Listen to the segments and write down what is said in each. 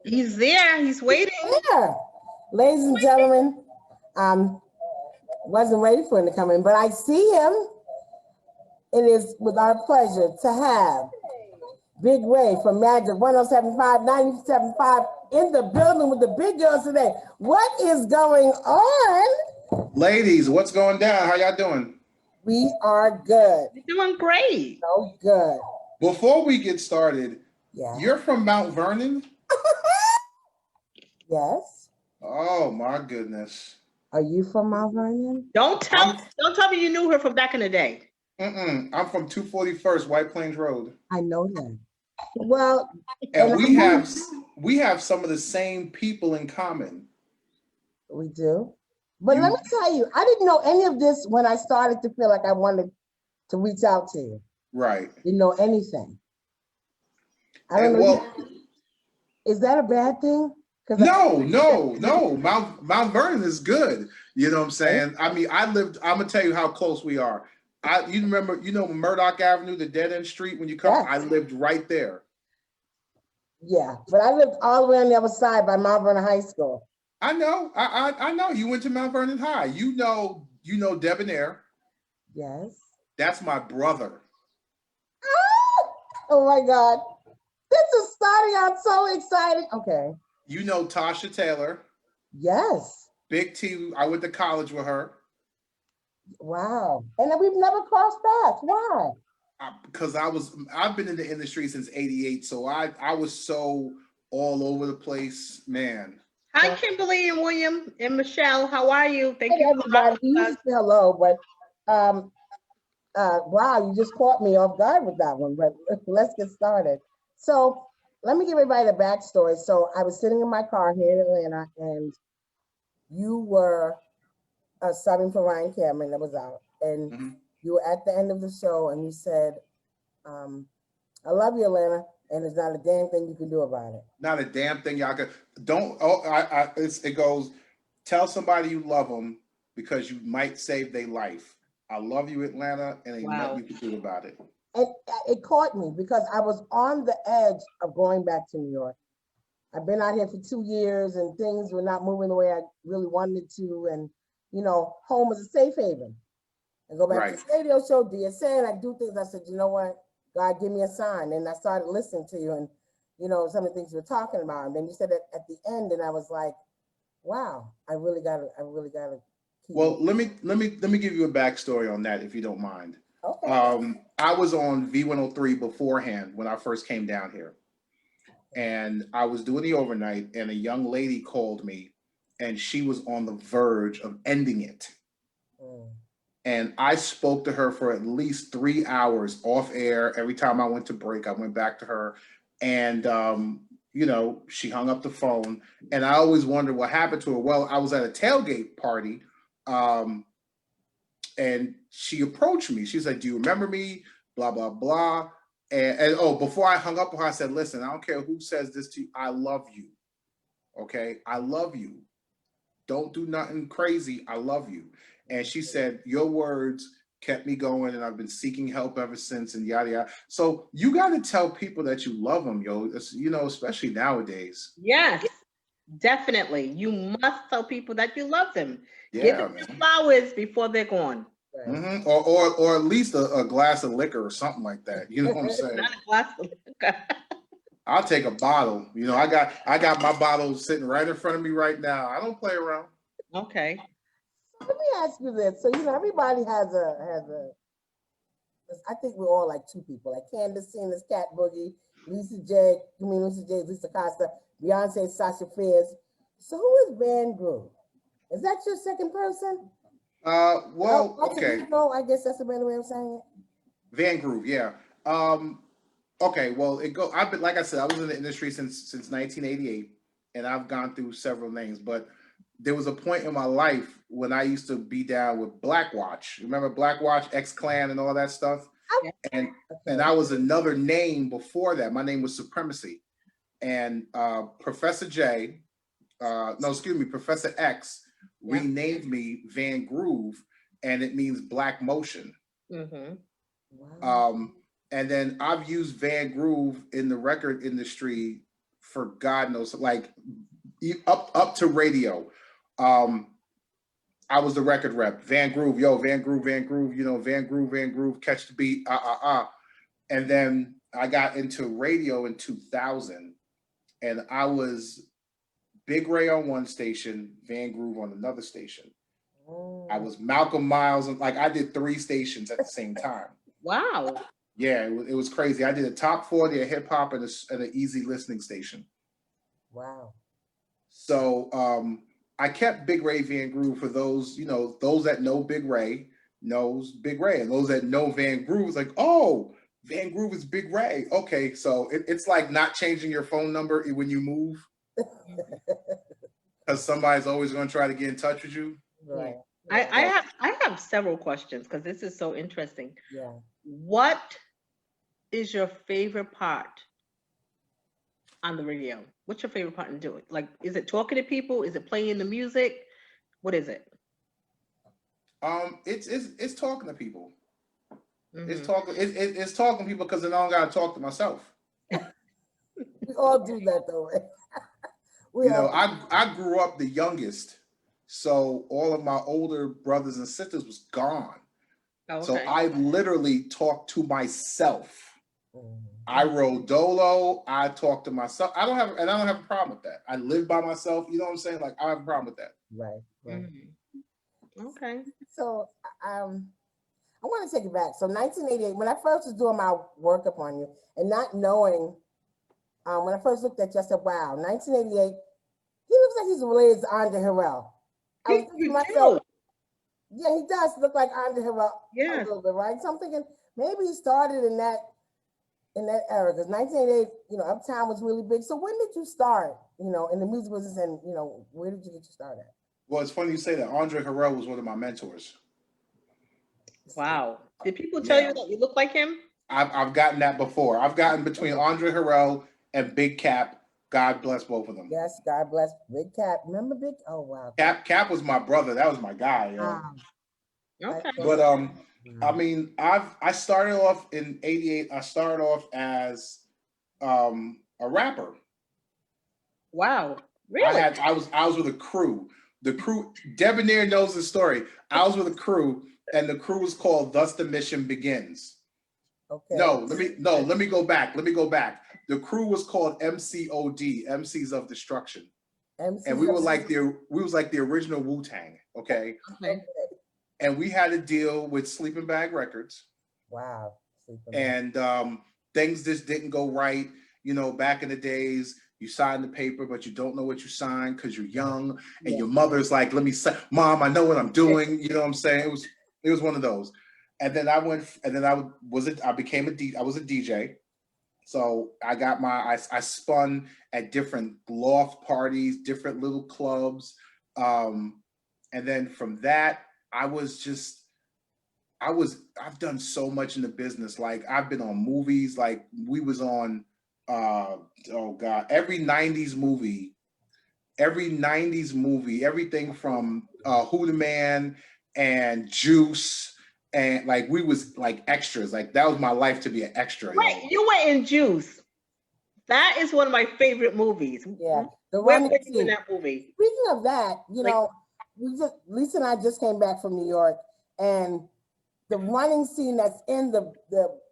He's there. He's waiting. Yeah. Ladies and gentlemen, wasn't ready for him to come in, but I see him. It is with our pleasure to have Big Ray from Magic 1075, 975 in the building with the big girls today. What is going on? Ladies, what's going down? How y'all doing? We are good. You're doing great. So good. Before we get started, Yeah. you're from Mount Vernon? Yes. Oh my goodness. Are you from Mount Vernon? Don't tell me you knew her from back in the day. I'm from 241st White Plains Road. I know that. Well, and we have some of the same people in common. We do. But let me tell you, I didn't know any of this when I started to feel like I wanted to reach out to you. Right. Didn't know anything. I don't know. Is that a bad thing? No. Mount Vernon is good. You know what I'm saying? I mean, I'm gonna tell you how close we are. You remember, Murdoch Avenue, the dead end street when you come, yes. I lived right there. Yeah, but I lived all the way on the other side by Mount Vernon High School. I know. I know. You went to Mount Vernon High. You know Debonair. Yes. That's my brother. Oh my God. This is starting out so exciting. Okay. You know Tasha Taylor. Yes. Big T, I went to college with her. Wow. And we've never crossed paths. Why? Because I've been in the industry since '88, so I was so all over the place, man. Hi, Kimberly and William and Michelle. How are you? Thank you. Everybody. You used to say hello, but wow, you just caught me off guard with that one. But let's get started. So let me give everybody the backstory. So I was sitting in my car here in Atlanta, and you were subbing for Ryan Cameron that was out, and you were at the end of the show, and you said, "I love you, Atlanta, and there's not a damn thing you can do about it." Not a damn thing y'all can. Don't. It goes. Tell somebody you love them because you might save their life. I love you, Atlanta, and ain't nothing you can do about it. And it caught me because I was on the edge of going back to New York. I've been out here for 2 years, and things were not moving the way I really wanted to, and home is a safe haven. I go back to the radio show, DSA, and I do things. I said, you know what? God, give me a sign. And I started listening to you and, some of the things you were talking about. And then you said it at the end, and I was like, wow, I really gotta keep Well, let me give you a backstory on that, if you don't mind. Okay. I was on V103 beforehand when I first came down here. And I was doing the overnight, and a young lady called me, and she was on the verge of ending it. And I spoke to her for at least 3 hours off air. Every time I went to break, I went back to her. And, she hung up the phone. And I always wondered what happened to her. Well, I was at a tailgate party. And she approached me. She said, "Do you remember me? Blah, blah, blah." And before I hung up with her, I said, "Listen, I don't care who says this to you. I love you. Okay? I love you. Don't do nothing crazy. I love you." And she said, "Your words kept me going, and I've been seeking help ever since," and yada, yada. So you got to tell people that you love them, yo, especially nowadays. Yes, definitely. You must tell people that you love them. Yeah, give them flowers before they're gone. Mm-hmm. Or at least a glass of liquor or something like that. You know what I'm saying? Not a glass of liquor. I'll take a bottle. I got my bottle sitting right in front of me right now. I don't play around. Okay. Let me ask you this. So everybody has a. I think we're all like two people. Like Candace Cena's Cat Boogie, Lisa J, Lisa Costa, Beyonce, Sasha Fierce. So who is Van Groove? Is that your second person? Well, okay. I guess that's a better way of saying it. Van Groove, yeah. Okay, well, I've been, like I said, I was in the industry since 1988, and I've gone through several names. But there was a point in my life when I used to be down with Black Watch. Remember Black Watch, X-Clan, and all that stuff? And I was another name before that. My name was Supremacy, and Professor X renamed me Van Groove, and it means Black Motion. Mm-hmm. Wow. And then I've used Van Groove in the record industry for God knows, like up to radio. I was the record rep. Van Groove, yo, Van Groove, you know, Van Groove, catch the beat, And then I got into radio in 2000, and I was Big Ray on one station, Van Groove on another station. I was Malcolm Miles, and like I did 3 stations at the same time. Wow. Yeah, it was crazy. I did a top 40 of hip hop and an easy listening station. Wow. So I kept Big Ray Van Groove for those, you know, those that know Big Ray knows Big Ray, and those that know Van Groove is like, oh, Van Groove is Big Ray. Okay, so it's like not changing your phone number when you move, because somebody's always going to try to get in touch with you. Right. I have several questions because this is so interesting. Yeah. What is your favorite part on the radio? What's your favorite part in doing? Like, is it talking to people? Is it playing the music? What is it? It's talking to people. Mhm. It's talking to people because then I don't gotta talk to myself. We all do that though. You know, I grew up the youngest, so all of my older brothers and sisters was gone. Okay. So I literally talked to myself. Mhm. I rode dolo. I talk to myself. I don't have a problem with that. I live by myself. You know what I'm saying? Like I don't have a problem with that. Right. Right. Mhm. Okay. So I want to take it back. So 1988, when I first was doing my workup on you and not knowing, when I first looked at you, I said, wow, 1988, he looks like he's related to Andre Harrell. I was thinking to myself, yeah, he does look like Andre Harrell a Yes. little bit, right? So I'm thinking maybe he started in that era, because 1988, you know, Uptown was really big. So when did you start, you know, in the music business, and, you know, where did you get your start at? Well, it's funny you say that. Andre Harrell was one of my mentors. Wow. Did people tell you that you look like him? I've gotten that before. I've gotten between Andre Harrell and Big Cap. God bless both of them. Yes, God bless Big Cap. Remember Big? Oh wow. Cap was my brother. That was my guy. Okay. But I mean, I started off in '88. I started off as a rapper. Wow. Really? I was with a crew. The crew, Debonair knows the story. I was with a crew, and the crew was called Thus the Mission Begins. Okay. Let me go back. The crew was called MCOD, MCs of Destruction. And we were like the original Wu-Tang, okay? Okay. And we had to deal with Sleeping Bag Records. Wow. And things just didn't go right. You know, back in the days, you sign the paper, but you don't know what you signed because you're young, and your mother's like, "Let me say, Mom, I know what I'm doing." You know what I'm saying? It was one of those. And then I became I was a DJ. So I spun at different loft parties, different little clubs. And then from that, I've done so much in the business. Like I've been on movies, like we was on, oh God, every 90s movie, everything from Who the Man and Juice. And like we was like extras. Like that was my life to be an extra. Wait, you were in Juice. That is one of my favorite movies. Yeah. Where were you in that movie? Speaking of that, you know, Lisa and I just came back from New York, and the running scene that's in the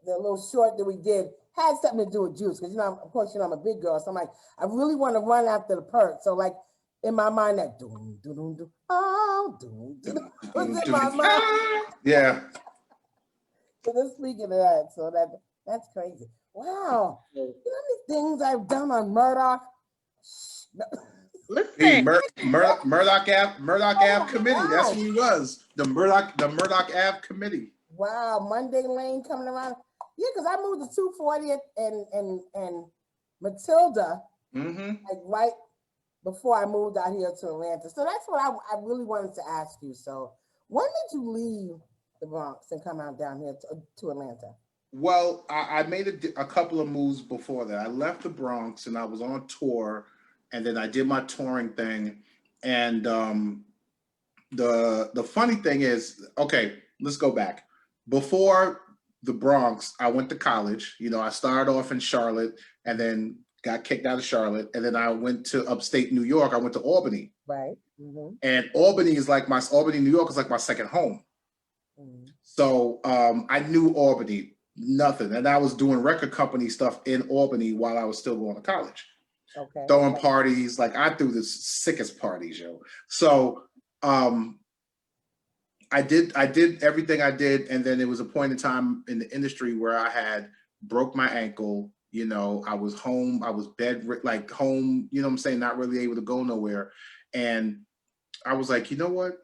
little short that we did had something to do with Juice. Because, you know, of course, you know, I'm a big girl. So I'm like, I really want to run after the perk. So like in my mind, that doom, doom, doom, doom, oh, doom, doom, was in my mind. Yeah. So just speaking of that, so that's crazy. Wow. You know how many things I've done on Murdoch? Listen. Hey, Murdoch Ave Committee. God. That's who he was. The Murdoch Ave Committee. Wow, Monday Lane coming around. Yeah, because I moved to 240th and Matilda, like right before I moved out here to Atlanta. So that's what I really wanted to ask you. So when did you leave the Bronx and come out down here to Atlanta? Well, I made a couple of moves before that. I left the Bronx and I was on tour, and then I did my touring thing. And the funny thing is, okay, let's go back. Before the Bronx, I went to college. You know, I started off in Charlotte and then got kicked out of Charlotte, and then I went to upstate New York. I went to Albany, Right. Mm-hmm. and Albany, New York is like my second home. Mm-hmm. So I knew Albany, nothing, and I was doing record company stuff in Albany while I was still going to college, Okay. throwing parties. Like I threw the sickest parties, yo. So I did everything I did, and then there was a point in time in the industry where I had broke my ankle. You know, I was home, I was like home, you know what I'm saying, not really able to go nowhere. And I was like, you know what?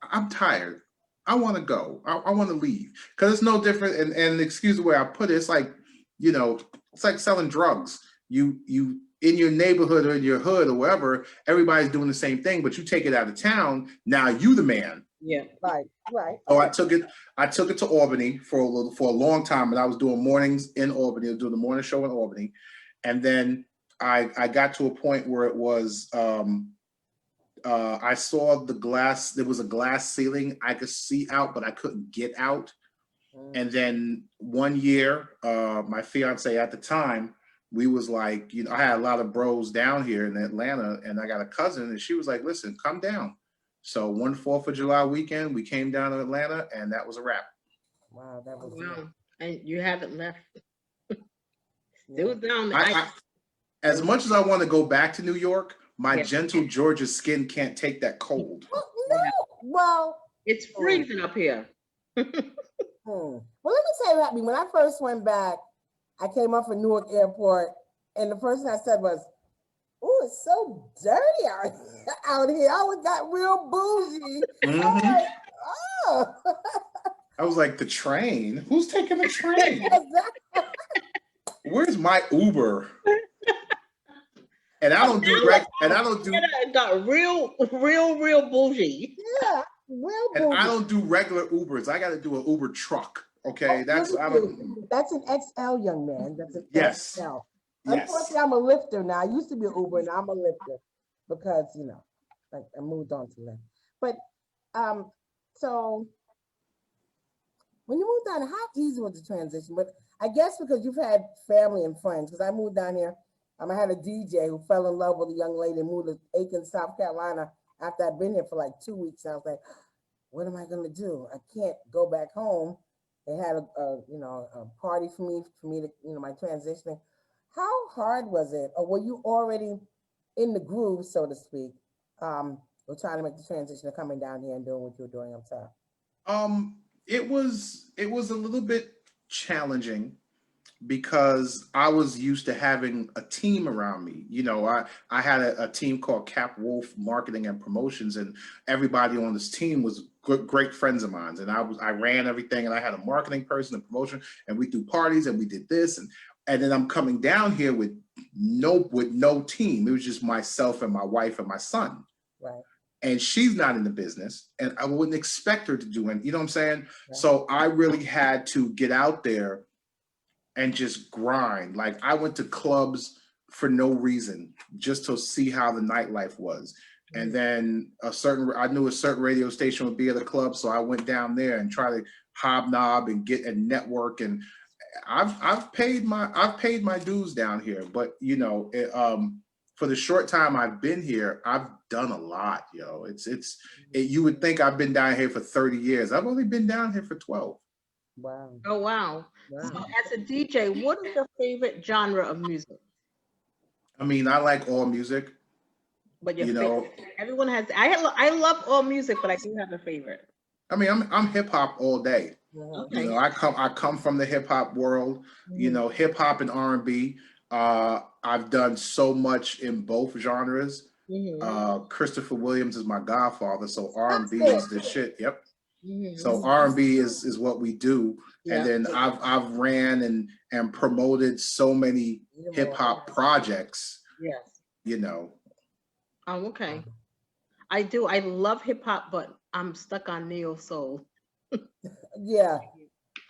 I'm tired. I want to go. I want to leave. Because it's no different, and excuse the way I put it, it's like, you know, it's like selling drugs. You in your neighborhood or in your hood or wherever, everybody's doing the same thing, but you take it out of town, now you the man. Yeah. Right. So I took it to Albany for a long time, and I was doing mornings in Albany. I was doing the morning show in Albany, and then I got to a point where it was I saw the glass. There was a glass ceiling. I could see out, but I couldn't get out. And then one year, my fiance at the time, we was like, you know, I had a lot of bros down here in Atlanta, and I got a cousin, and she was like, "Listen, come down." So one 4th of July weekend, we came down to Atlanta, and that was a wrap. Wow, that was Wow. And you haven't left. yeah. Still down there. As much as I want to go back to New York, my Yeah. gentle Georgia skin can't take that cold. No, well, It's freezing up here. well, let me tell you what happened. When I first went back, I came up from Newark Airport, and the first thing I said was, "Oh, it's so dirty out here." I got real bougie. I'm like, oh. I was like, the train? Who's taking the train? Where's my Uber? And I don't do Got real bougie. Yeah, real and bougie. I don't do regular Ubers. I got to do an Uber truck. Okay, that's an XL, young man. That's an Yes. XL. Yes. Unfortunately, I'm a lifter now. I used to be an Uber, and I'm a lifter because like I moved on to Lyft. But so when you moved down, how easy was the transition? But I guess because you've had family and friends. Because I moved down here, I had a DJ who fell in love with a young lady and moved to Aiken, South Carolina after I'd been here for like 2 weeks. And I was like, what am I gonna do? I can't go back home. They had a party for me to my transitioning. How hard was it, or were you already in the groove, so to speak? We're trying to make the transition of coming down here and doing what you're doing. I'm sorry. It was a little bit challenging because I was used to having a team around me. You know, I had a team called Cap Wolf Marketing and Promotions, and everybody on this team was great friends of mine. And I ran everything, and I had a marketing person, a promotion, and we threw parties and we did this. And then I'm coming down here with no team. It was just myself and my wife and my son. Right. And she's not in the business, and I wouldn't expect her to do it. You know what I'm saying? Right. So I really had to get out there and just grind. Like I went to clubs for no reason, just to see how the nightlife was. And then I knew a certain radio station would be at a club, so I went down there and tried to hobnob and get a network. And I've paid my dues down here, but for the short time I've been here, I've done a lot, yo. You would think I've been down here for 30 years. I've only been down here for 12. Wow. Oh, wow. Wow. So as a DJ, what is your favorite genre of music? I mean, I like all music. But your favorite, everyone has. I love all music, but I do have a favorite. I mean, I'm hip hop all day. Okay. You know, I come from the hip hop world. You know, hip hop and R&B. I've done so much in both genres. Christopher Williams is my godfather, so R&B is the shit. Yep. So R&B is what we do. And then I've ran and promoted so many hip hop projects. Yes. You know. Oh, okay. I do. I love hip hop, but I'm stuck on neo soul. Yeah.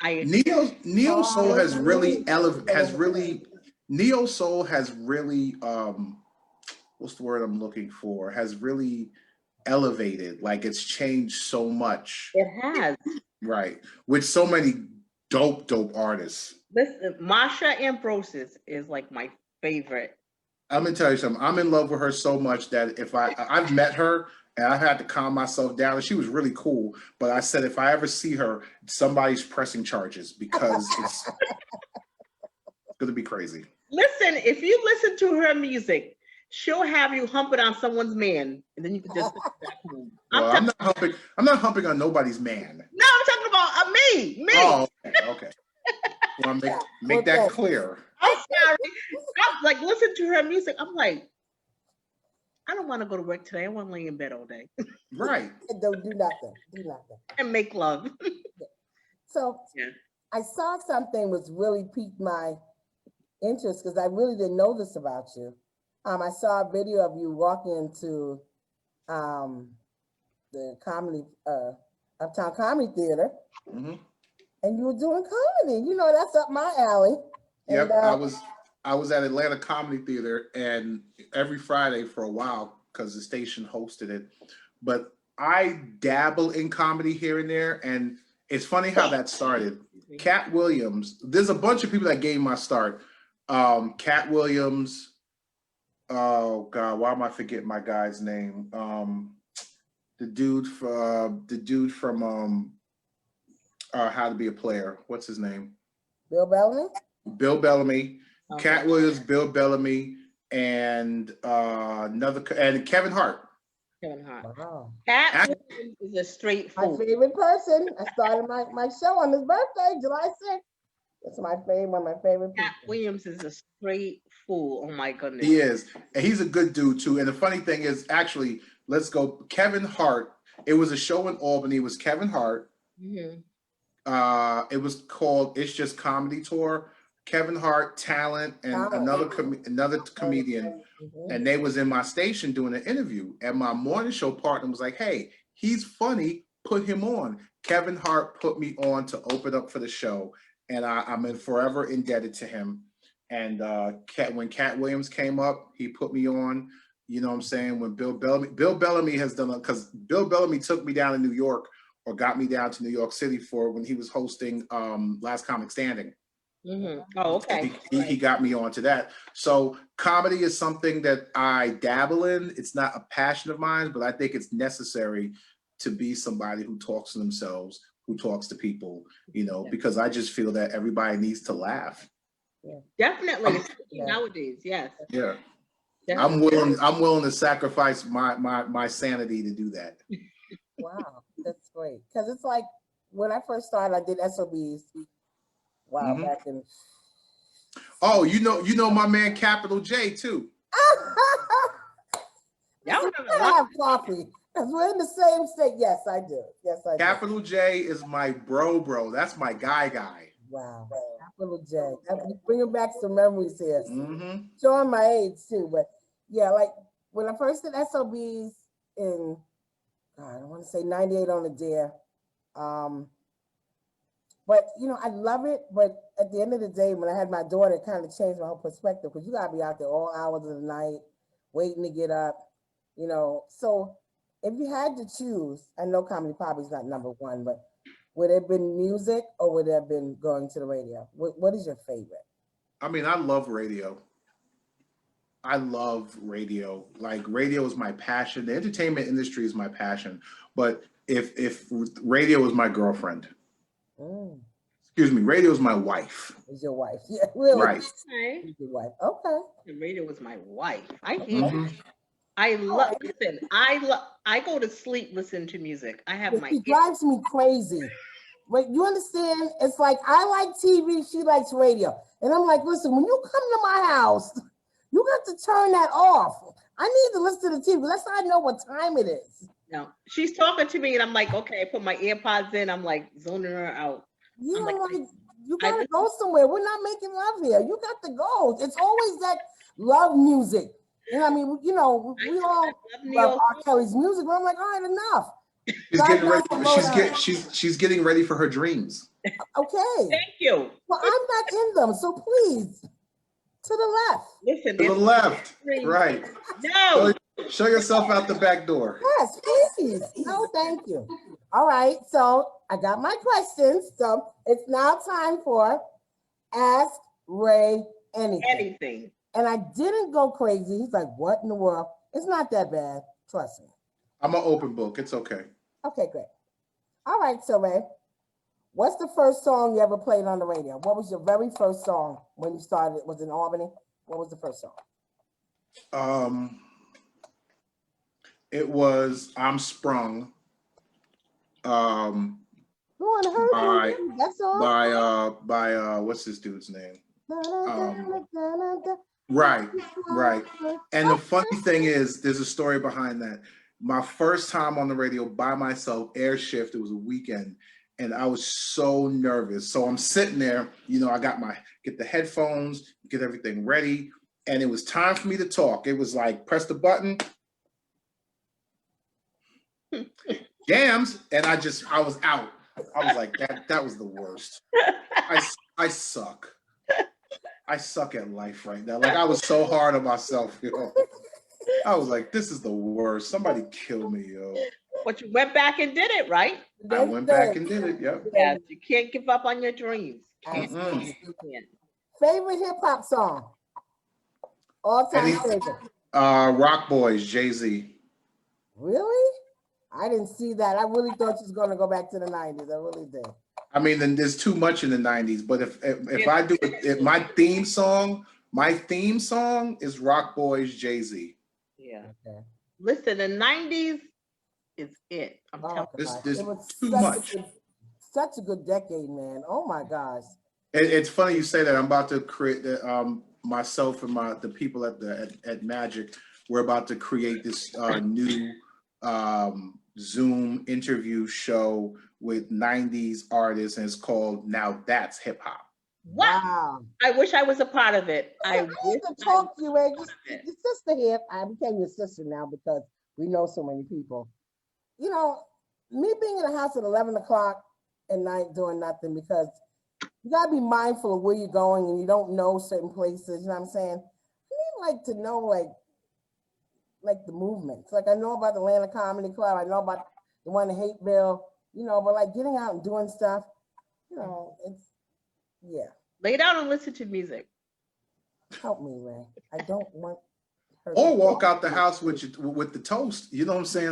Neo soul has really neo soul has really what's the word I'm looking for? Has really elevated. Like it's changed so much. It has. Right. With so many dope artists. Listen, Marsha Ambrosius is like my favorite? I'm gonna tell you something. I'm in love with her so much that if I've met her and I've had to calm myself down, and she was really cool. But I said if I ever see her, somebody's pressing charges because it's gonna be crazy. Listen, if you listen to her music, she'll have you humping on someone's man, and then you can just go back home. Well, I'm not humping. I'm not humping on nobody's man. No, I'm talking about me. Oh, okay. Well, make that clear. I'm sorry. I'm like, listen to her music. I'm like, I don't want to go to work today. I want to lay in bed all day Right. Don't do nothing. Do nothing. and make love. So Yeah. I saw something was really piqued my interest because I really didn't know this about you. I saw a video of you walking into the comedy Uptown Comedy Theater, Mhm. and you were doing comedy. You know, that's up my alley. Yep. And, I was at Atlanta Comedy Theater, and every Friday for a while because the station hosted it. But I dabble in comedy here and there, and it's funny how that started. Cat Williams. There's a bunch of people that gave my start. Cat Williams. Oh God, why am I forgetting my guy's name? The dude from How to Be a Player. What's his name? Bill Bellamy. Bill Bellamy. Okay. Cat Williams, Bill Bellamy, and Kevin Hart. Kevin Hart. Wow. Cat Williams is a straight My fool. favorite person. I started my show on his birthday, July 6th. That's my favorite, one of my favorite people. Cat Williams is a straight fool. Oh my goodness. He is, and he's a good dude too. And the funny thing is, actually, let's go. Kevin Hart. It was a show in Albany. It was Kevin Hart. Mhm. It was called "It's Just Comedy Tour." Kevin Hart, talent, and another comedian, Mhm. and they was in my station doing an interview. And my morning show partner was like, "Hey, he's funny. Put him on." Kevin Hart put me on to open up for the show, and I'm forever indebted to him. And when Cat Williams came up, he put me on. You know what I'm saying? When Bill Bellamy has done it, because Bill Bellamy took me down to New York, or got me down to New York City for when he was hosting Last Comic Standing. Mhm. Oh, okay. He got me onto that. So comedy is something that I dabble in. It's not a passion of mine, but I think it's necessary to be somebody who talks to themselves, who talks to people, because I just feel that everybody needs to laugh. Definitely, especially nowadays. Yes. Yeah. Definitely. I'm willing to sacrifice my sanity to do that. Wow, that's great. Because it's like when I first started, I did SOBs. Wow, back in. Oh, you know my man Capital J too. Y'all We gotta have coffee because we're in the same state. Yes, I do. Yes, I do. Capital J is my bro. That's my guy. Wow, Capital J. Bringing back some memories here. Mm-hmm. Showing my age too, but yeah, like when I first did SOBs in, God, I want to say 98 on the Dare. But I love it. But at the end of the day, when I had my daughter, it kind of changed my whole perspective because you gotta be out there all hours of the night, waiting to get up. So if you had to choose, I know comedy probably is not number one, but would it have been music or would it have been going to the radio? What is your favorite? I mean, I love radio. Like radio is my passion. The entertainment industry is my passion. But if radio is my girlfriend. Excuse me, radio is my wife. Is your wife? Yeah, really? Right. Okay. Is your wife? Okay. The radio was my wife. I hear. Mhm. I love. Listen, I go to sleep listening to music. I have my. It drives me crazy. But you understand? It's like I like TV, she likes radio. And I'm like, listen, when you come to my house, you got to turn that off. I need to listen to the TV. That's how I know what time it is. No, she's talking to me, and I'm like, okay. I put my AirPods in. I'm like zoning her out. You I'm know, like, you gotta go somewhere. We're not making love here. You got to go. It's always that love music. And I mean, we all love R. Kelly's music, but I'm like, all right, enough. She's getting ready. She's getting ready for her dreams. Okay. Thank you. Well, I'm not in them, so please, to the left. Listen, To the left. Right. No. Show yourself out the back door. Yes, please. No, thank you. All right, so I got my questions. So it's now time for Ask Ray Anything. Anything. And I didn't go crazy. He's like, what in the world? It's not that bad. Trust me. I'm an open book. It's okay. Okay, great. All right, so Ray, what's the first song you ever played on the radio? What was your very first song when you started? Was it in Albany? What was the first song? It was I'm Sprung. Go on, hurry. By That's all. by what's this dude's name? Right. And the funny thing is, there's a story behind that. My first time on the radio by myself, air shift, it was a weekend, and I was so nervous. So I'm sitting there, I get the headphones, get everything ready, and it was time for me to talk. It was like, press the button, jams, and I was out. I was like, that was the worst. I suck. I suck at life right now. Like, I was so hard on myself, I was like, this is the worst. Somebody kill me, yo. But you went back and did it, right? I went back and did it, yep. Yes, you can't give up on your dreams. You can't. Favorite hip hop song? All time favorite. Rock Boys, Jay-Z. Really? I didn't see that. I really thought you was gonna go back to the 90s. I really did. I mean, then there's too much in the 90s, but if I do it, if my theme song is Rock Boys, Jay-Z. Yeah. Okay. Listen, the 90s is it. I'm telling you. This It was too much. Such a good decade, man. Oh my gosh. It's funny you say that. I'm about to create myself and the people at Magic. We're about to create this new Zoom interview show with 90s artists, and it's called Now That's Hip Hop. Wow. I wish I was a part of it. I need to talk to you, Ray. Your sister here. I became your sister now because we know so many people. Me being in the house at 11 o'clock at night doing nothing, because you gotta be mindful of where you're going and you don't know certain places. You know what I'm saying? I like to know like the movements. Like, I know about the Atlanta Comedy Club. I know about the one in Hateville. But like getting out and doing stuff. It's yeah. Lay down and listen to music. Help me, Ray. I don't want her. Or walk out the house with the toast. You know what I'm saying?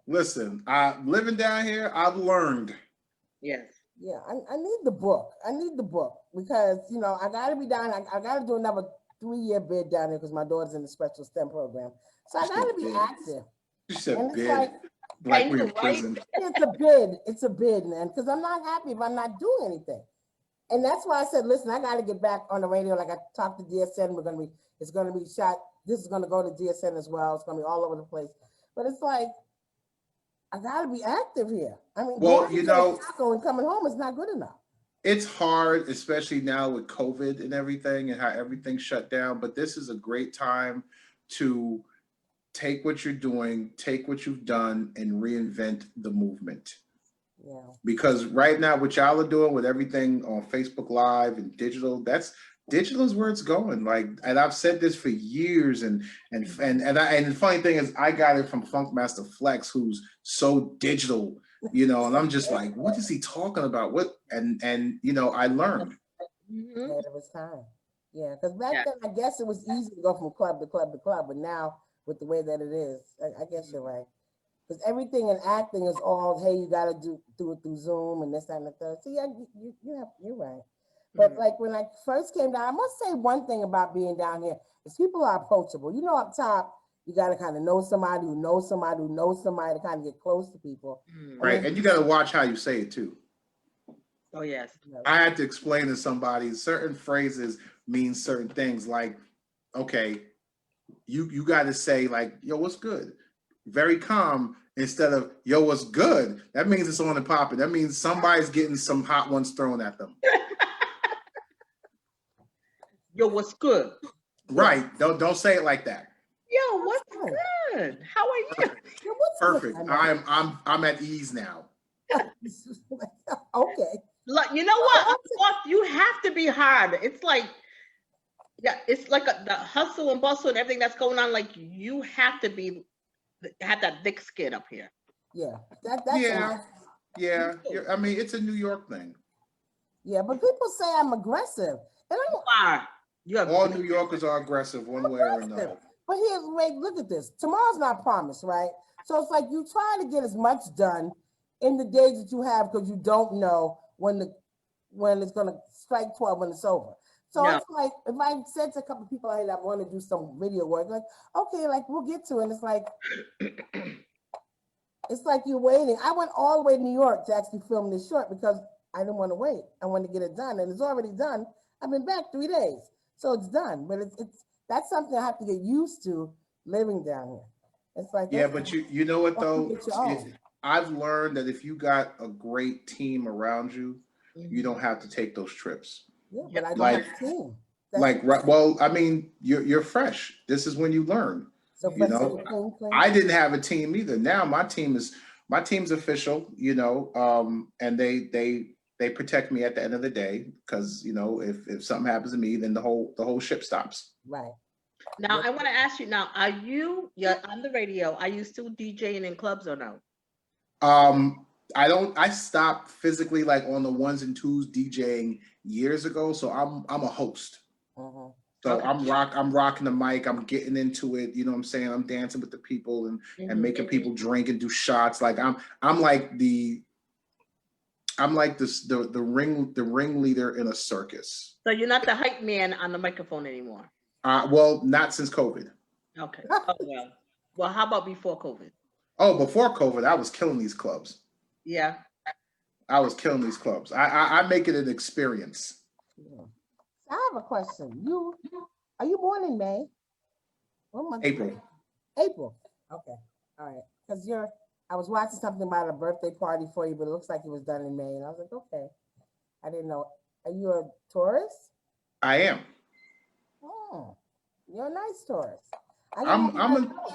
Listen. Living down here, I've learned. Yes. Yeah, I need the book. I need the book because I gotta be down. I gotta do another 3-year bid down there because my daughter's in the special STEM program. So I gotta be active. You said And it's bid. like Like we're in prison. it's a bid, man, because I'm not happy if I'm not doing anything. And that's why I said, listen, I got to get back on the radio. Like, I talked to DSN. It's going to be shot. This is going to go to DSN as well. It's going to be all over the place. But it's like, I got to be active here. I mean, well, going coming home is not good enough. It's hard, especially now with COVID and everything and how everything's shut down. But this is a great time to take what you're doing, take what you've done, and reinvent the movement. Yeah. Because right now, what y'all are doing with everything on Facebook Live and digital is where it's going. Like, and I've said this for years. And the funny thing is, I got it from Funkmaster Flex, who's so digital, and I'm just like, what is he talking about? And I learned. Yeah, it was time. Yeah, because back then, I guess it was easy to go from club to club to club, but now with the way that it is, I guess you're right. Because everything in acting is all, hey, you got to do it through Zoom and this, that, and the third. So yeah, you're right. But like when I first came down, I must say one thing about being down here is people are approachable. Up top, you got to kind of know somebody who knows somebody who knows somebody to kind of get close to people. Right, and you got to watch how you say it too. Oh, yes. I had to explain to somebody certain phrases mean certain things. Like, okay, you got to say like, yo, what's good? Very calm instead of, yo, what's good? That means it's on and popping. That means somebody's getting some hot ones thrown at them. Yo, what's good? Right. Don't say it like that. Yo, what's good? How are you? Perfect. I'm at ease now. Okay. Like, you know what? You have to be hard. It's like, it's like the hustle and bustle and everything that's going on. Like, you have to have that thick skin up here. Yeah. Yeah. I mean, it's a New York thing. Yeah, but people say I'm aggressive. And You are. You are. All New Yorkers are aggressive one way or aggressive. another. But here's, wait, look at this. Tomorrow's not promised, right? So it's like you try to get as much done in the days that you have because you don't know when it's gonna strike 12 when it's over. So No. it's like if I said to a couple of people, hey, I want to do some video work, like, okay, like we'll get to it. And it's like you're waiting. I went all the way to New York to actually film this short because I didn't want to wait. I wanted to get it done, and it's already done. I've been back 3 days, so it's done. But it's that's something I have to get used to living down here. It's like, Yeah, okay, but you know what though? get your own. I've learned that if you got a great team around you, Mhm. you don't have to take those trips. Yeah, but I don't Like- have a team. Well, I mean, you're fresh. This is when you learn. So you know, clean. I didn't have a team either. Now my team's official, you know, and they protect me at the end of the day because you know if something happens to me, then the whole ship stops. Right. Now I want to ask you. Now, you're on the radio? Are you still DJing in clubs or no? I stopped physically like on the ones and twos DJing years ago, so I'm a host. Mhm. So Okay. I'm rocking the mic, I'm getting into it, you know what I'm saying? I'm dancing with the people and Mhm. making people drink and do shots. Like I'm like the ringleader in a circus. So you're not the hype man on the microphone anymore. Well, not since COVID. Okay. Oh, well. Well, how about before COVID? Oh, before COVID, I was killing these clubs. Yeah. I was killing these clubs. I make it an experience. Yeah. I have a question. Are you born in May? What month? April. April. Okay. All right. Because I was watching something about a birthday party for you, but it looks like it was done in May. And I was like, okay. I didn't know. Are you a Taurus? I am. Oh, you're a nice Taurus.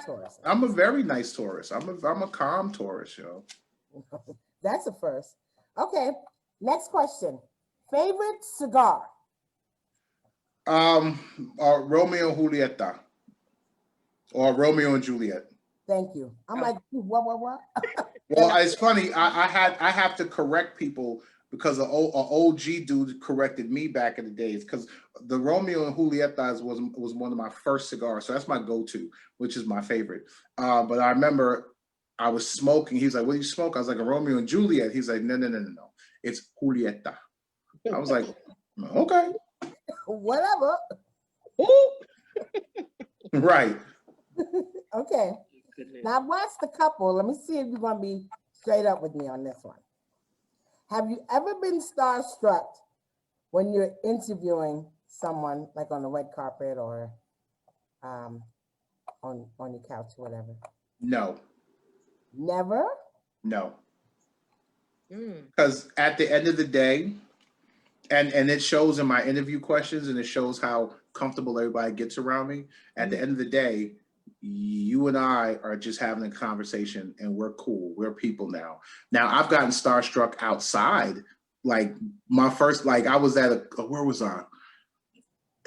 Taurus. I'm a very nice Taurus. I'm a calm Taurus, yo. That's a first. Okay. Next question. Favorite cigar? Romeo and Julieta, or Romeo and Juliet. Thank you. I'm like, what? Well, it's funny. I have to correct people because an OG dude corrected me back in the days because the Romeo and Julieta was one of my first cigars, so that's my go-to, which is my favorite. But I remember I was smoking. He's like, "What do you smoke?" I was like, "A Romeo and Juliet." He's like, "No, it's Julieta." I was like, "Okay." Whatever. Right. Okay. Goodness. Now I've watched the couple. Let me see if you're gonna be straight up with me on this one. Have you ever been starstruck when you're interviewing someone, like on the red carpet or on your couch or whatever? No. Never? No. Mm. Because at the end of the day, and it shows in my interview questions and it shows how comfortable everybody gets around me. At the end of the day, you and I are just having a conversation and we're cool. We're people now. Now I've gotten starstruck outside. Like my first, like I was at where was I?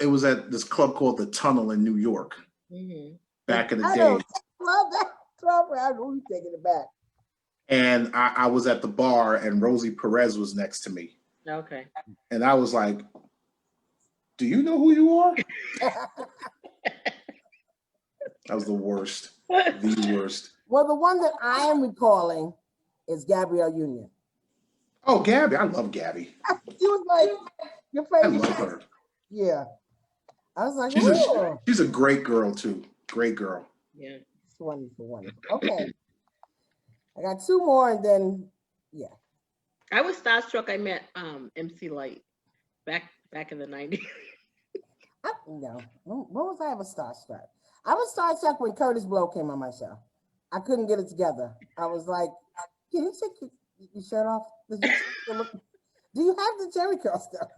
It was at this club called The Tunnel in New York back in the day. Love that. I know you're taking it back. And I was at the bar and Rosie Perez was next to me. Okay. And I was like, "Do you know who you are?" That was the worst. The worst. Well, the one that I am recalling is Gabrielle Union. Oh, Gabby. I love Gabby. She was like your I favorite. love her. Yeah. I was like, She's a great girl, too. Great girl. Yeah. It's wonderful. Okay. I got two more and then, yeah. I was starstruck. I met MC Light back in the 90s. No. When was I ever starstruck? I was starstruck when Curtis Blow came on my show. I couldn't get it together. I was like, can you take your shirt off? Do you have the Jerry curl stuff?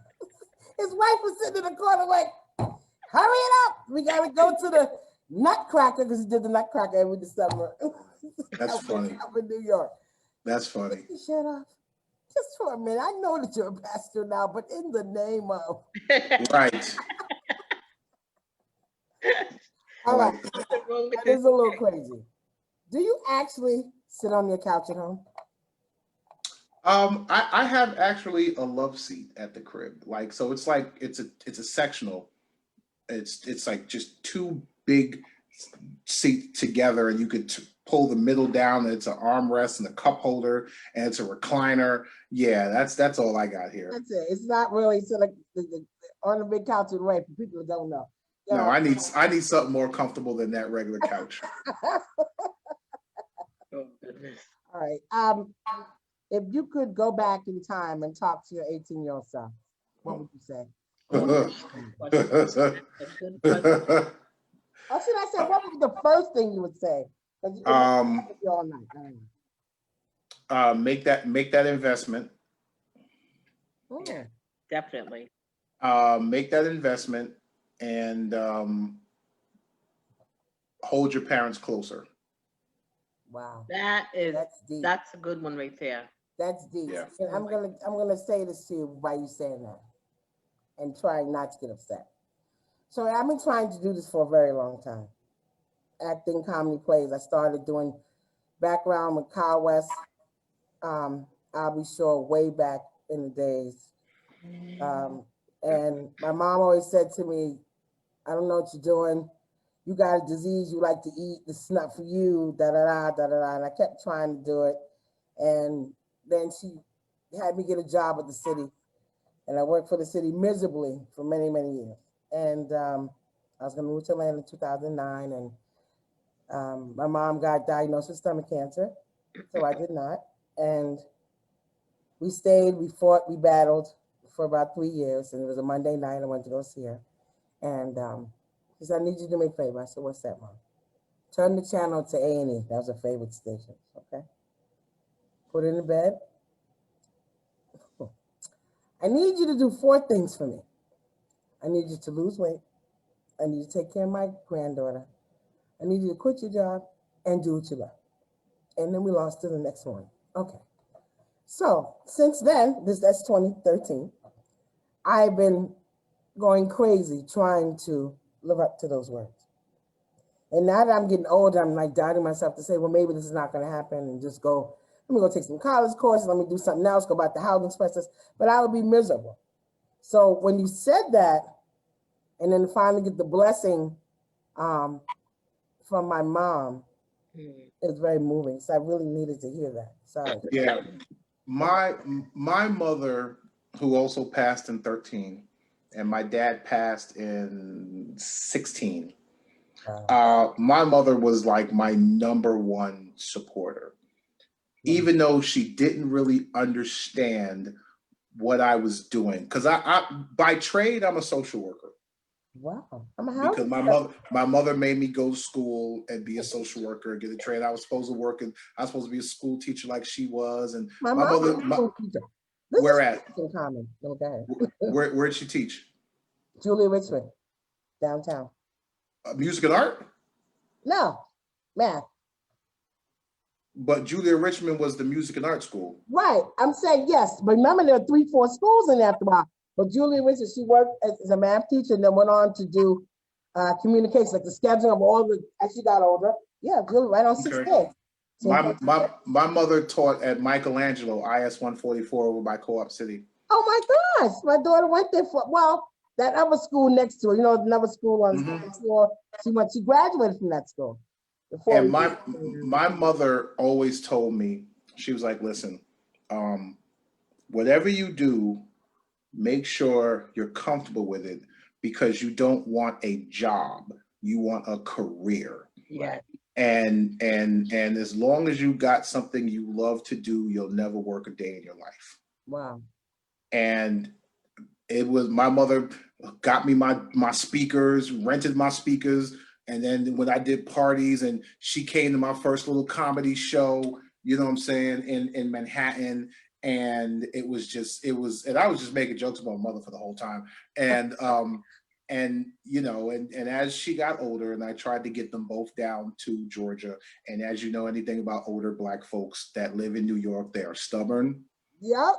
His wife was sitting in the corner like, hurry it up. We got to go to the Nutcracker because he did the Nutcracker every December. That's funny. Up in New York. That's funny. Take your shirt off. Just for a minute. I know that you're a pastor now, but in the name of. Right. All right. That is a little crazy. Do you actually sit on your couch at home? I have actually a love seat at the crib. Like, so it's like it's a sectional. It's like just two big seats together, and you could pull the middle down. And it's an armrest and a cup holder, and it's a recliner. Yeah, that's all I got here. That's it. It's not really so like on the big couch with the way for people who don't know. No, I need something more comfortable than that regular couch. Oh, goodness. All right. If you could go back in time and talk to your 18-year-old self, what would you say? That's a good question. Or should I say, what would be the first thing you would say? 'Cause it might take you all night. I don't know. Make that investment. Yeah. Definitely. Make that investment and hold your parents closer. Wow. That's deep. that's a good one right there. That's deep. Yeah. And I'm gonna say this to you by you saying that, and trying not to get upset. So I've been trying to do this for a very long time. Acting comedy plays. I started doing background with Kyle West. I'll be sure way back in the days. And my mom always said to me, I don't know what you're doing. You got a disease you like to eat. This is not for you, da da da da da da. And I kept trying to do it. And then she had me get a job at the city. And I worked for the city miserably for many, many years. And I was going to move to Atlanta in 2009. And my mom got diagnosed with stomach cancer. So I did not. And we stayed, we fought, we battled for about 3 years. And it was a Monday night. I went to go see her. And she said, I need you to do me a favor. I said, what's that, Mom? Turn the channel to A&E. That was her favorite station. Okay. Put it in the bed. I need you to do 4 things for me. I need you to lose weight. I need you to take care of my granddaughter. I need you to quit your job and do what you love. And then we lost to the next one. Okay. So since then, that's 2013, I've been going crazy trying to live up to those words. And now that I'm getting older, I'm like doubting myself to say, well, maybe this is not going to happen, and just go, let me go take some college courses, let me do something else, go back to housing specialist, but I would be miserable. So when you said that, and then finally get the blessing from my mom, it was very moving. So I really needed to hear that. Sorry. Yeah. My mother, who also passed in 13, and my dad passed in 16. My mother was like my number one supporter, even though she didn't really understand what I was doing. Because I by trade, I'm a social worker. Wow. Because my mother made me go to school and be a social worker, get a trade. I was supposed to be a school teacher like she was. And my mother, where at? In common. Okay. Where'd she teach? Julia Richmond, downtown. Music and art? No, math. But Julia Richmond was the music and art school. Right. I'm saying yes. But remember, there are 3-4 schools in there after a while. But Julia Richmond, she worked as a math teacher and then went on to do communications, like the scheduling of all the, as she got older. Yeah, Julia, right on 16. So my mother taught at Michelangelo, IS 144 over by Co-op City. Oh my gosh. My daughter went there for, well, that other school next to her, you know, another school on the second floor. She graduated from that school. And my mother always told me, she was like, listen, whatever you do, make sure you're comfortable with it, because you don't want a job, you want a career. Yeah. And as long as you got something you love to do, you'll never work a day in your life. Wow. And it was, my mother got me my speakers, rented my speakers. And then when I did parties, and she came to my first little comedy show, you know what I'm saying, in Manhattan. And and I was just making jokes about my mother for the whole time. And you know, and as she got older, and I tried to get them both down to Georgia. And as you know, anything about older Black folks that live in New York, they are stubborn. Yeah.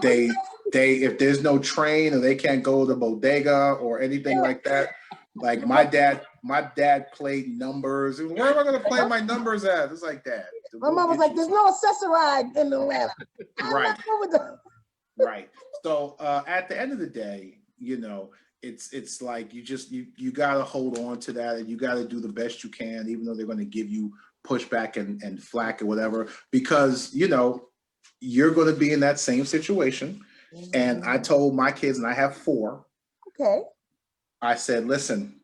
They if there's no train, or they can't go to the bodega or anything like that. Like my dad played numbers. Where am I gonna play my numbers at? It's like that. My mom was like, "There's no accessoride in Atlanta." I'm Right. not good with the. Right. So at the end of the day, you know, it's like you gotta hold on to that, and you gotta do the best you can, even though they're gonna give you pushback and flack or whatever, because you know you're gonna be in that same situation. And I told my kids, and I have 4. Okay. I said, listen,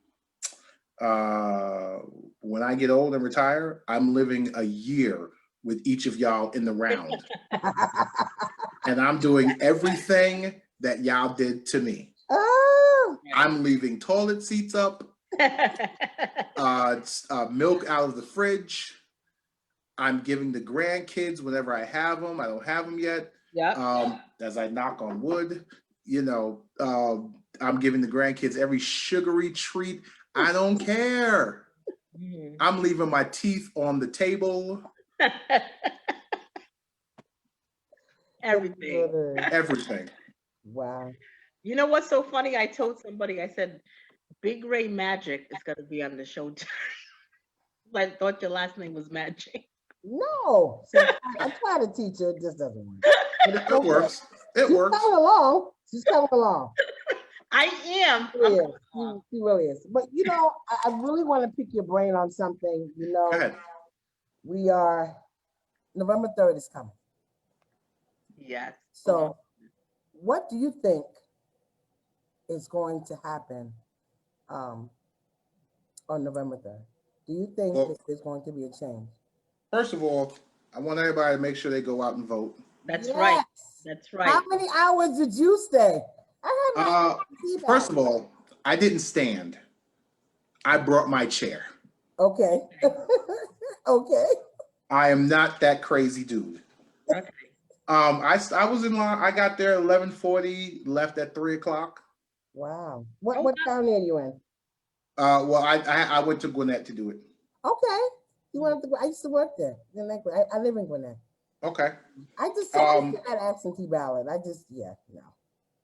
when I get old and retire, I'm living a year with each of y'all in the round. And I'm doing everything that y'all did to me. Oh, I'm leaving toilet seats up, milk out of the fridge. I'm giving the grandkids whenever I have them. I don't have them yet. Yeah. As I knock on wood, you know, I'm giving the grandkids every sugary treat. I don't care. I'm leaving my teeth on the table. Everything. Everything. wow. You know what's so funny? I told somebody, I said, Big Ray Magic is going to be on the show. I thought your last name was Magic. No. So I try to teach her, it just doesn't work. But it's It okay. works. It She's works. coming along. She's coming along. I am. Yeah, she really is. But you know, I really want to pick your brain on something. You know, Go ahead. we are November 3rd is coming. Yes. So what do you think is going to happen on November 3rd? Do you think Well, there's going to be a change? First of all, I want everybody to make sure they go out and vote. That's right. Yes. That's right. How many hours did you stay? I had my First of all, I didn't stand. I brought my chair. Okay. Okay. I am not that crazy dude. Okay. I was in line. I got there 11:40, left at 3:00. Wow. What county are you in? Well, I went to Gwinnett to do it. Okay. You went to, I used to work there. I live in Gwinnett. Okay. I just saw that absentee ballot. No.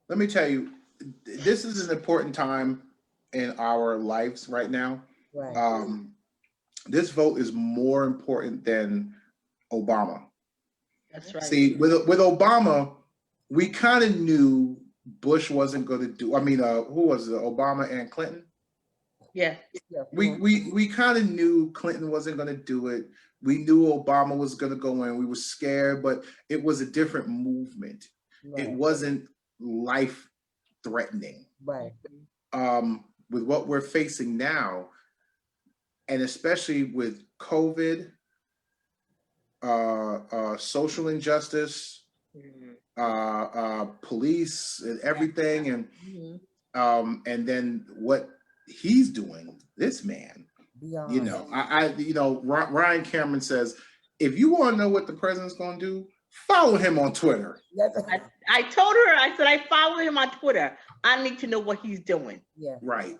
Let me tell you, this is an important time in our lives right now. Right. This vote is more important than Obama. That's right. See, with Obama, we kind of knew Bush wasn't going to do. I mean, who was it? Obama and Clinton? Yeah. We kind of knew Clinton wasn't going to do it. We knew Obama was going to go in. We were scared, but it was a different movement. Right. It wasn't life threatening. Right. With what we're facing now, and especially with COVID, social injustice, police, and everything, and then what he's doing, this man. Beyond. You know, Ryan Cameron says, if you want to know what the president's going to do, follow him on Twitter. I told her, I said, I follow him on Twitter. I need to know what he's doing. Yeah. Right.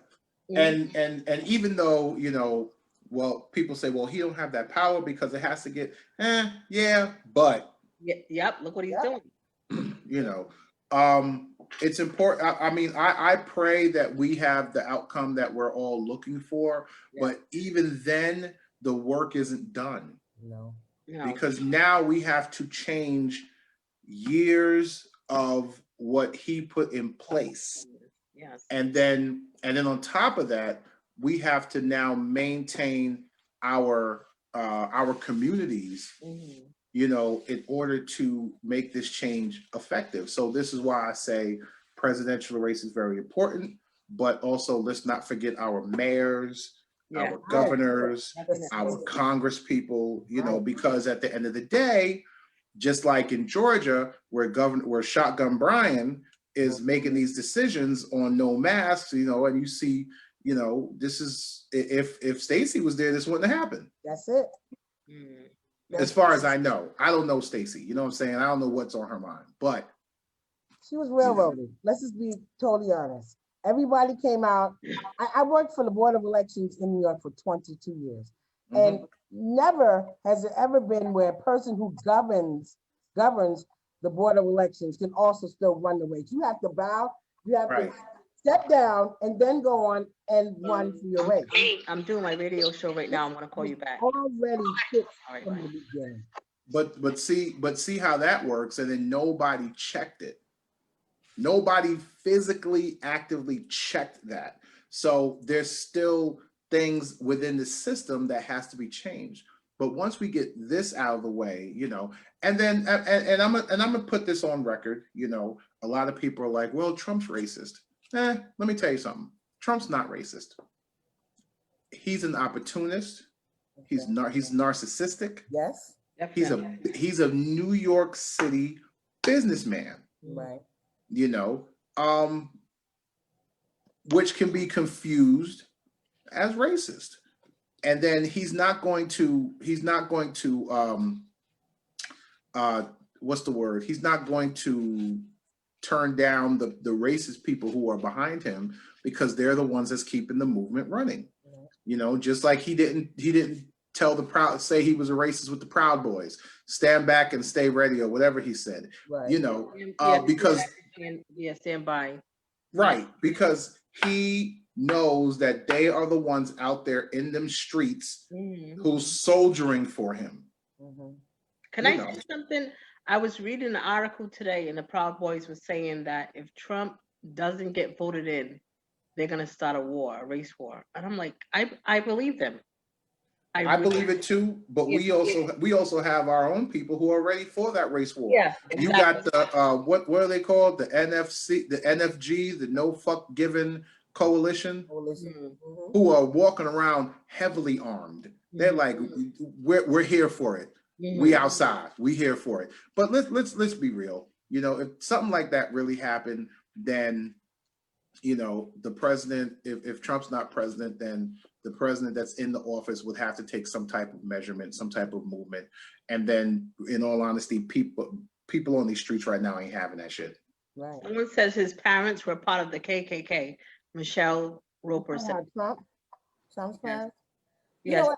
And even though, you know, well, people say, well, he don't have that power because it has to get, yeah, but. Yep, look what he's doing. You know, it's important. I mean, I pray that we have the outcome that we're all looking for, but even then, the work isn't done. No. Because now we have to change years of what he put in place. Yes. And then on top of that, we have to now maintain our communities, you know, in order to make this change effective. So this is why I say presidential race is very important, but also let's not forget our mayors, our governors, our Congress people, you know, because at the end of the day, just like in Georgia, where Shotgun Brian is making these decisions on no masks, you know, and you see, you know, this is, if Stacey was there, this wouldn't have happened. That's it. As far as I know. I don't know Stacey, you know what I'm saying? I don't know what's on her mind, but. She was railroaded. Let's just be totally honest. Everybody came out. I worked for the Board of Elections in New York for 22 years. And never has it ever been where a person who governs the Board of Elections can also still run the race. You have to bow. You have to step down and then go on and run for your race. I'm doing my radio show right now. I'm gonna call you back. Already fixed All right, from bye. the beginning. But see how that works, and then nobody checked it. Nobody physically actively checked that. So there's still things within the system that has to be changed. But once we get this out of the way, and then I'm gonna put this on record, a lot of people are like, well, Trump's racist. Let me tell you something. Trump's not racist. He's an opportunist. He's narcissistic. Yes. He's a New York City businessman. Right. Which can be confused as racist. And then he's not going to what's the word? He's not going to turn down the racist people who are behind him, because they're the ones that's keeping the movement running. Just like he didn't say he was a racist with the Proud Boys, stand back and stay ready, or whatever he said. Right. Because stand by. Right, because he knows that they are the ones out there in them streets who's soldiering for him. Can I say something? I was reading an article today, and the Proud Boys was saying that if Trump doesn't get voted in, they're gonna start a race war. And I'm like, I believe them. I believe it too, but we also have our own people who are ready for that race war. Yeah, exactly. You got the what are they called? The NFC, the NFG, the No Fuck Given Coalition, who are walking around heavily armed. They're like, we're here for it. We outside. We here for it. But let's be real. If something like that really happened, then the president, if Trump's not president, then the president that's in the office would have to take some type of measurement, some type of movement. And then, in all honesty, people on these streets right now ain't having that shit. Right. Someone says his parents were part of the KKK. Michelle Roper said. Trump's parents? Yes.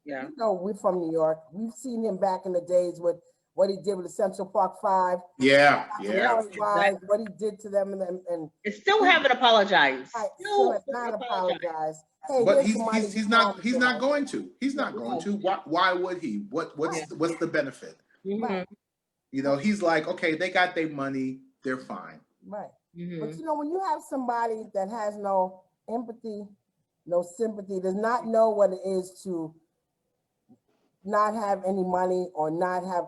Yeah. We're from New York. We've seen him back in the days with what he did with the Central Park Five. Yeah. What he did to them, and still haven't apapologized. Still has not apologized. Hey, but he's not going to. He's not going to. Why would he? What's the benefit? Right. He's like, okay, they got their money, they're fine. Right. But when you have somebody that has no empathy, no sympathy, does not know what it is to not have any money or not have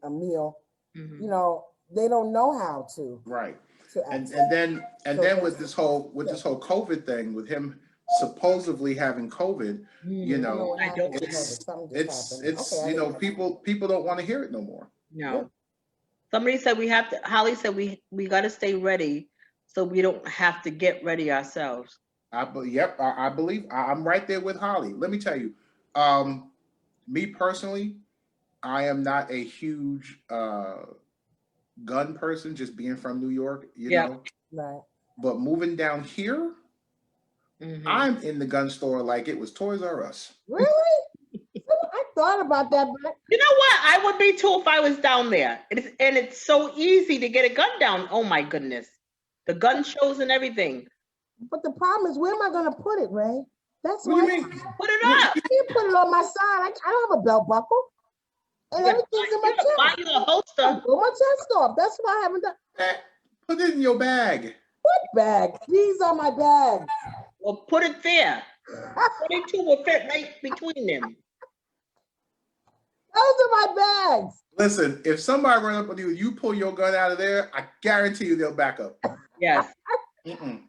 a meal, they don't know how to. Right. And then with this whole COVID thing, with him supposedly having COVID, it's people don't want to hear it no more. No. Somebody said Holly said we got to stay ready so we don't have to get ready ourselves. I believe I'm right there with Holly. Let me tell you, me personally, I am not a huge gun person, just being from New York, know. Right. But moving down here, I'm in the gun store like it was Toys R Us. Really? I thought about that, but you know what? I would be too if I was down there. It's so easy to get a gun down. Oh my goodness, the gun shows and everything. But the problem is, where am I going to put it, Ray? That's what you mean? Put it up. You can't put it on my side. I don't have a belt buckle, and everything's in my chest. Buy you a holster. Pull my chest off. That's what I haven't done. Put it in your bag. What bag? These are my bags. Well, put it there. 22 will fit right between them. Those are my bags. Listen, if somebody run up on you, you pull your gun out of there, I guarantee you they'll back up. Yes.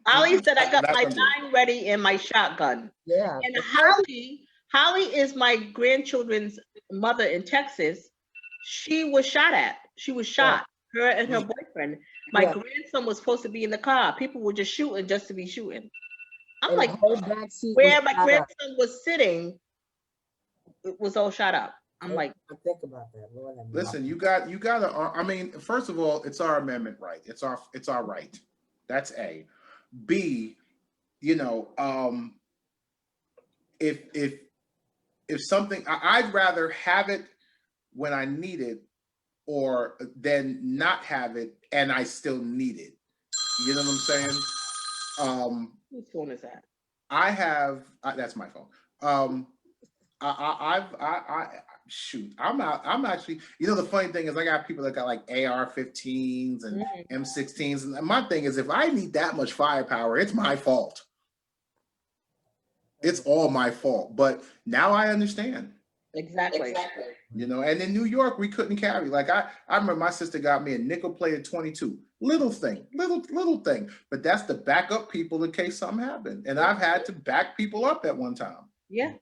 Holly said I got my 9 ready and my shotgun. Yeah. And Holly is my grandchildren's mother in Texas. She was shot at. She was shot. Her and her boyfriend. My grandson was supposed to be in the car. People were just shooting just to be shooting. I'm like, where my grandson was sitting, it was all shot up. I'm like, I think about that. Lord, listen, you got to. I mean, first of all, it's our amendment right. It's our right. That's A. B. If something, I'd rather have it when I need it, or than not have it and I still need it. You know what I'm saying? Whose phone is that? I have that's my phone. Shoot, I'm actually, the funny thing is I got people that got like AR-15s and M16s, and my thing is if I need that much firepower, it's my fault. It's all my fault. But now I understand. Exactly. And in New York we couldn't carry. Like I remember my sister got me a nickel-plated 22. Little thing, little thing. But that's to back up people in case something happened. And I've had to back people up at one time. Yeah.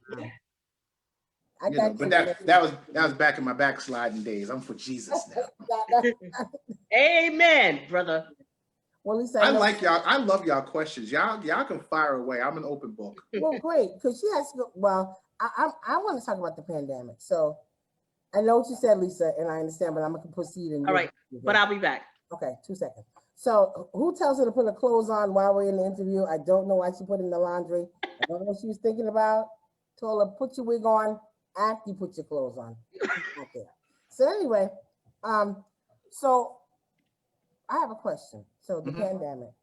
But that was back in my backsliding days. I'm for Jesus now. Amen, brother. Well, Lisa, I like y'all. I love y'all questions. Y'all can fire away. I'm an open book. Well, great, because she has to go. Well, I want to talk about the pandemic. So I know what you said, Lisa, and I understand, but I'm going to proceed. All right, but I'll be back. Okay, 2 seconds. So who tells her to put her clothes on while we're in the interview? I don't know why she put it in the laundry. I don't know what she was thinking about. Told her, put your wig on after you put your clothes on. Not there. So anyway, so I have a question. So the pandemic.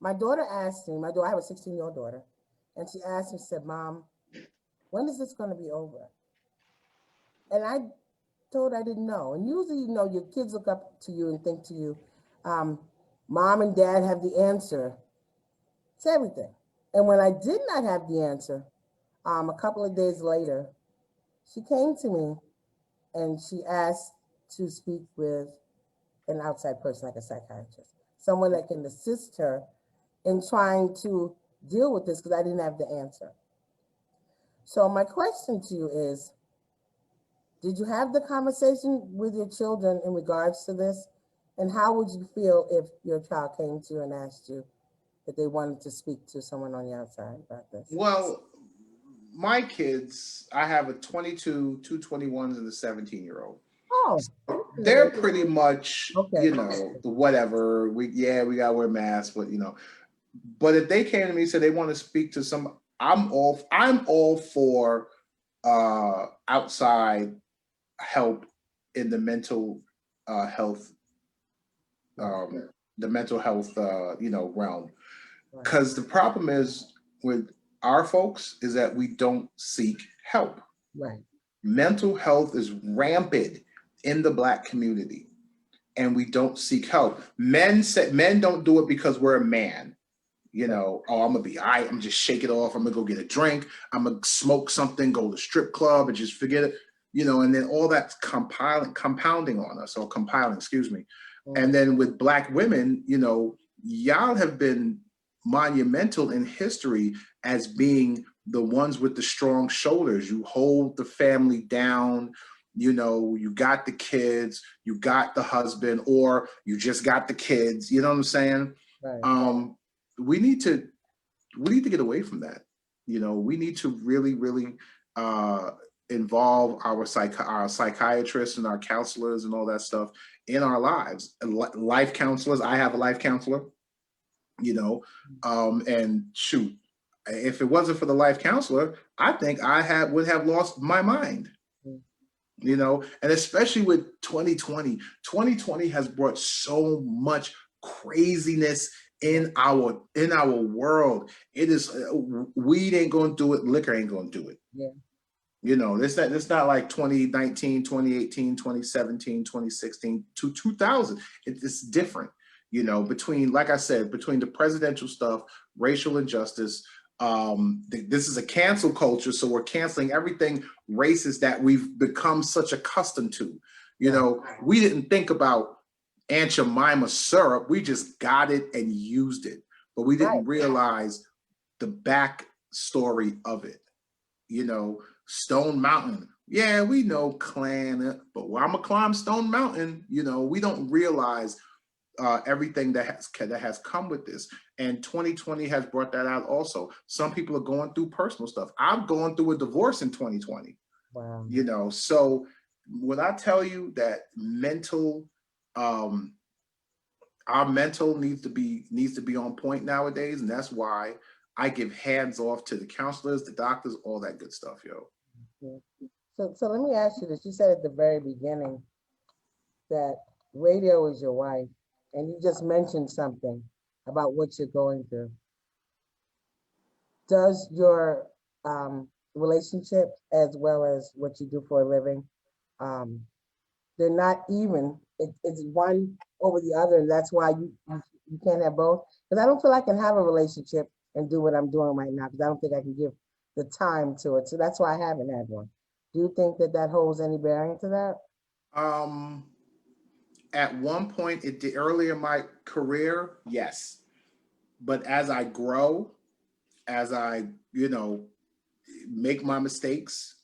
My daughter asked me, I have a 16-year-old daughter, and she asked me, said, Mom, when is this going to be over? And I told her I didn't know. And usually, your kids look up to you and think to you, Mom and Dad have the answer to everything. And when I did not have the answer, a couple of days later, she came to me and she asked to speak with an outside person, like a psychiatrist, someone that can assist her in trying to deal with this, because I didn't have the answer. So my question to you is, did you have the conversation with your children in regards to this? And how would you feel if your child came to you and asked you if they wanted to speak to someone on the outside about this? Well, my kids, I have a 22, two 21s, and a 17-year-old. Oh, they're pretty much, okay. Whatever. We gotta wear masks, but But if they came to me and said they want to speak to some, I'm all for outside help in the mental health, realm. Because the problem is with our folks is that we don't seek help. Right. Mental health is rampant in the Black community, and we don't seek help. Men don't do it because we're a man. I'm gonna be all right, I'm just shake it off, I'm gonna go get a drink, I'm gonna smoke something, go to the strip club and just forget it, and then all that's compounding on us, or compiling, excuse me. And then with Black women, y'all have been monumental in history as being the ones with the strong shoulders. You hold the family down, you got the kids, you got the husband, or you just got the kids, you know what I'm saying? Right. We need to get away from that. We need to really, really involve our psychiatrists and our counselors and all that stuff in our lives. Life counselors. I have a life counselor, and shoot, if it wasn't for the life counselor, I think I would have lost my mind. And especially with 2020 has brought so much craziness in our world. It is weed ain't gonna do it, liquor ain't gonna do it. Yeah. It's not like 2019, 2018, 2017, 2016 to 2000. It's different, between, like I said, between the presidential stuff, racial injustice. This is a cancel culture, so we're canceling everything racist that we've become such accustomed to. We didn't think about Aunt Jemima syrup. We just got it and used it, but we didn't realize the back story of it. Stone Mountain. Yeah, we know Klan, but I'm gonna climb Stone Mountain. We don't realize everything that has come with this. And 2020 has brought that out also. Some people are going through personal stuff. I'm going through a divorce in 2020. Wow. So when I tell you that our mental needs to be on point nowadays, and that's why I give hands off to the counselors, the doctors, all that good stuff, yo. So let me ask you this. You said at the very beginning that radio is your wife. and you just mentioned something about what you're going through. Does your relationship as well as what you do for a living, um, they're not even. It's one over the other, and that's why you can't have both. Because I don't feel I can have a relationship and do what I'm doing right now, because I don't think I can give the time to it. So that's why I haven't had one. Do you think that that holds any bearing to that? Um, at one point, early in my career, yes, but as I grow, as I make my mistakes,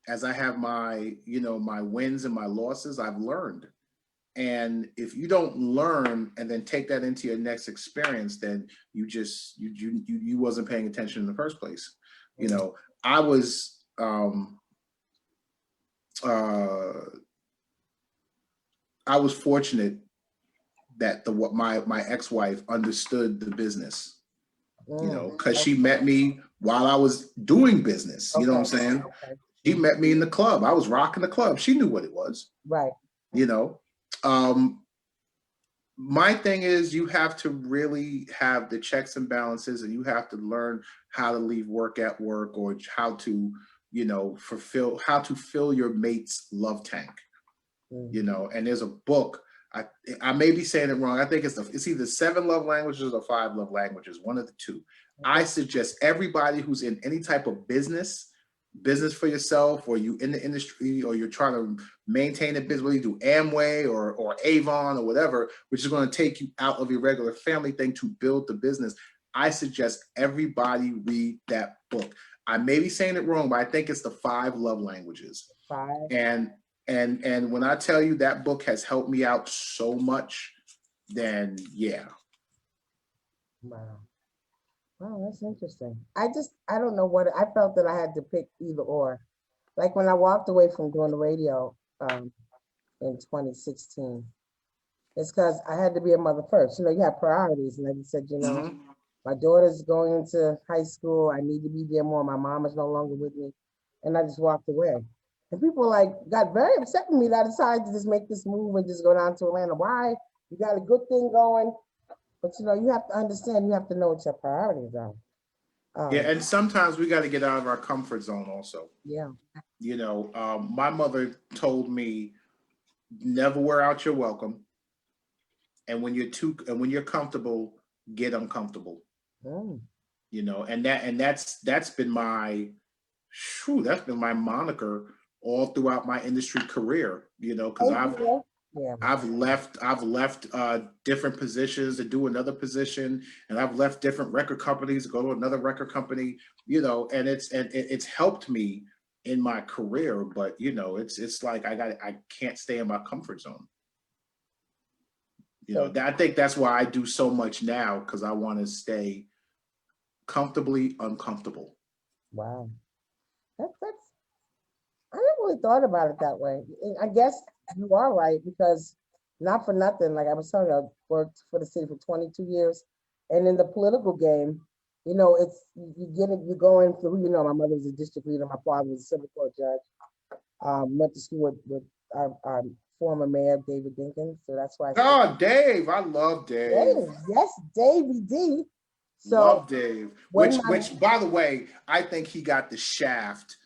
as I have my my wins and my losses, I've learned. And if you don't learn and then take that into your next experience, then you wasn't paying attention in the first place. You know, I was I was fortunate that my ex-wife understood the business, because she met me while I was doing business. You know what I'm saying? Okay. She met me in the club. I was rocking the club. She knew what it was. Right. You know, my thing is you have to really have the checks and balances, and you have to learn how to leave work at work, or how to, how to fill your mate's love tank. And there's a book. I may be saying it wrong. I think it's either 7 love languages or 5 love languages, one of the two. I suggest everybody who's in any type of business for yourself, or you in the industry, or you're trying to maintain a business, whether you do Amway or Avon or whatever, which is going to take you out of your regular family thing to build the business. I suggest everybody read that book. I may be saying it wrong, but I think it's the 5 love languages. 5. And when I tell you that book has helped me out so much, then yeah. Wow. Wow, that's interesting. I don't know what, I felt that I had to pick either or. Like when I walked away from doing the radio in 2016, it's because I had to be a mother first. You have priorities. And I just said, my daughter's going into high school. I need to be there more. My mom is no longer with me. And I just walked away. And people got very upset with me that I decided to just make this move and just go down to Atlanta. Why? You got a good thing going. But you have to understand, you have to know what your priorities are. Yeah, and sometimes we got to get out of our comfort zone also. Yeah. My mother told me, never wear out your welcome. And when you're comfortable, get uncomfortable. And that's been my moniker all throughout my industry career, because I've left different positions to do another position, and I've left different record companies to go to another record company, and it's helped me in my career, but it's like I can't stay in my comfort zone. I think that's why I do so much now, because I want to stay comfortably uncomfortable. Wow. I never really thought about it that way. I guess you are right, because not for nothing, like I was telling you, I worked for the city for 22 years. And in the political game, it's you go into who my mother was a district leader, my father was a civil court judge. Went to school with our former mayor, David Dinkins. So that's why Dave. I love Dave. Yes, Davey D. So love Dave. Which by the way, I think he got the shaft.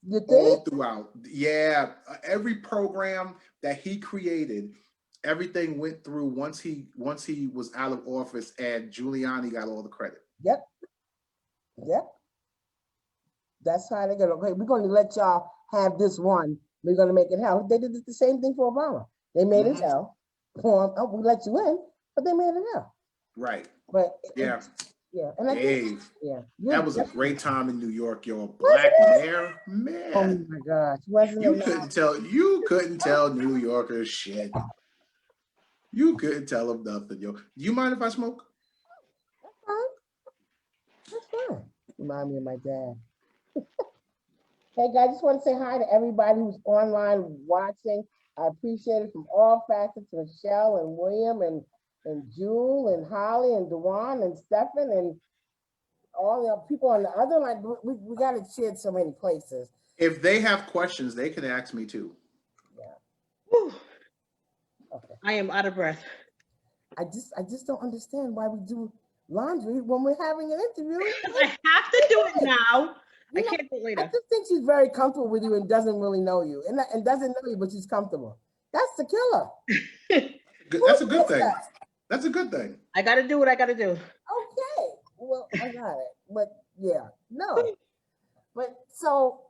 You think? All throughout. Yeah. Every program that he created, everything went through once he was out of office, and Giuliani got all the credit. Yep. That's how they're gonna. Okay, we're gonna let y'all have this one. We're gonna make it hell. They did the same thing for Obama. They made it hell. We let you in, but they made it hell. Right. But yeah. And Dave. That was a great time in New York, yo. Black mayor, man. Oh my gosh. You couldn't tell New Yorkers shit. You couldn't tell them nothing, yo. Do you mind if I smoke? That's fine. Remind me of my dad. Hey guys, I just want to say hi to everybody who's online watching. I appreciate it from all facets, Michelle and William and Jewel and Holly and Dewan and Stephan and all the people on the other line. We got it shared so many places. If they have questions, they can ask me too. Yeah. Okay. I am out of breath. I just don't understand why we do laundry when we're having an interview. I have to do it now. I You know, can't do it I later. just think she's very comfortable with you and doesn't really know you, and doesn't know you, but she's comfortable. That's the killer. That's a good Who thing. does that? That's a good thing. I got to do what I got to do. Okay, well, I got it, but yeah, no. But so,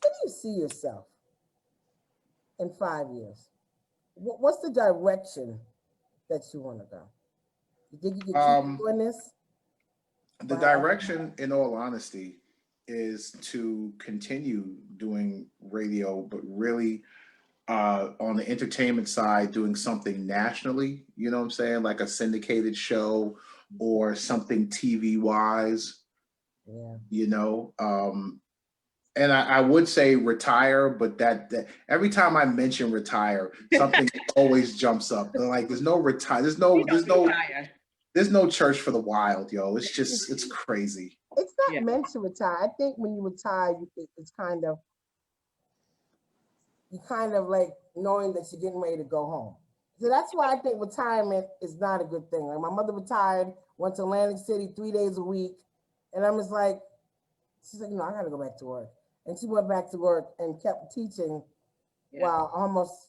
where do you see yourself in 5 years? What's the direction that you want to go? You think you can keep doing this? The direction, in all honesty, is to continue doing radio, but really on the entertainment side, doing something nationally, you know what I'm saying? Like a syndicated show or something TV wise, Yeah. you know. And I would say retire, but that every time I mention retire, something always jumps up. They're like, there's no retire, You don't retire. there's no church for the wild, yo. It's just, it's crazy. It's not Yeah. meant to retire. I think when you retire, it's kind of, you kind of like knowing that you're getting ready to go home. So that's why I think retirement is not a good thing. Like my mother retired, went to Atlantic City 3 days a week, and I'm just like, she's like, no, I gotta go back to work. And she went back to work and kept teaching. Yeah. Wow, almost,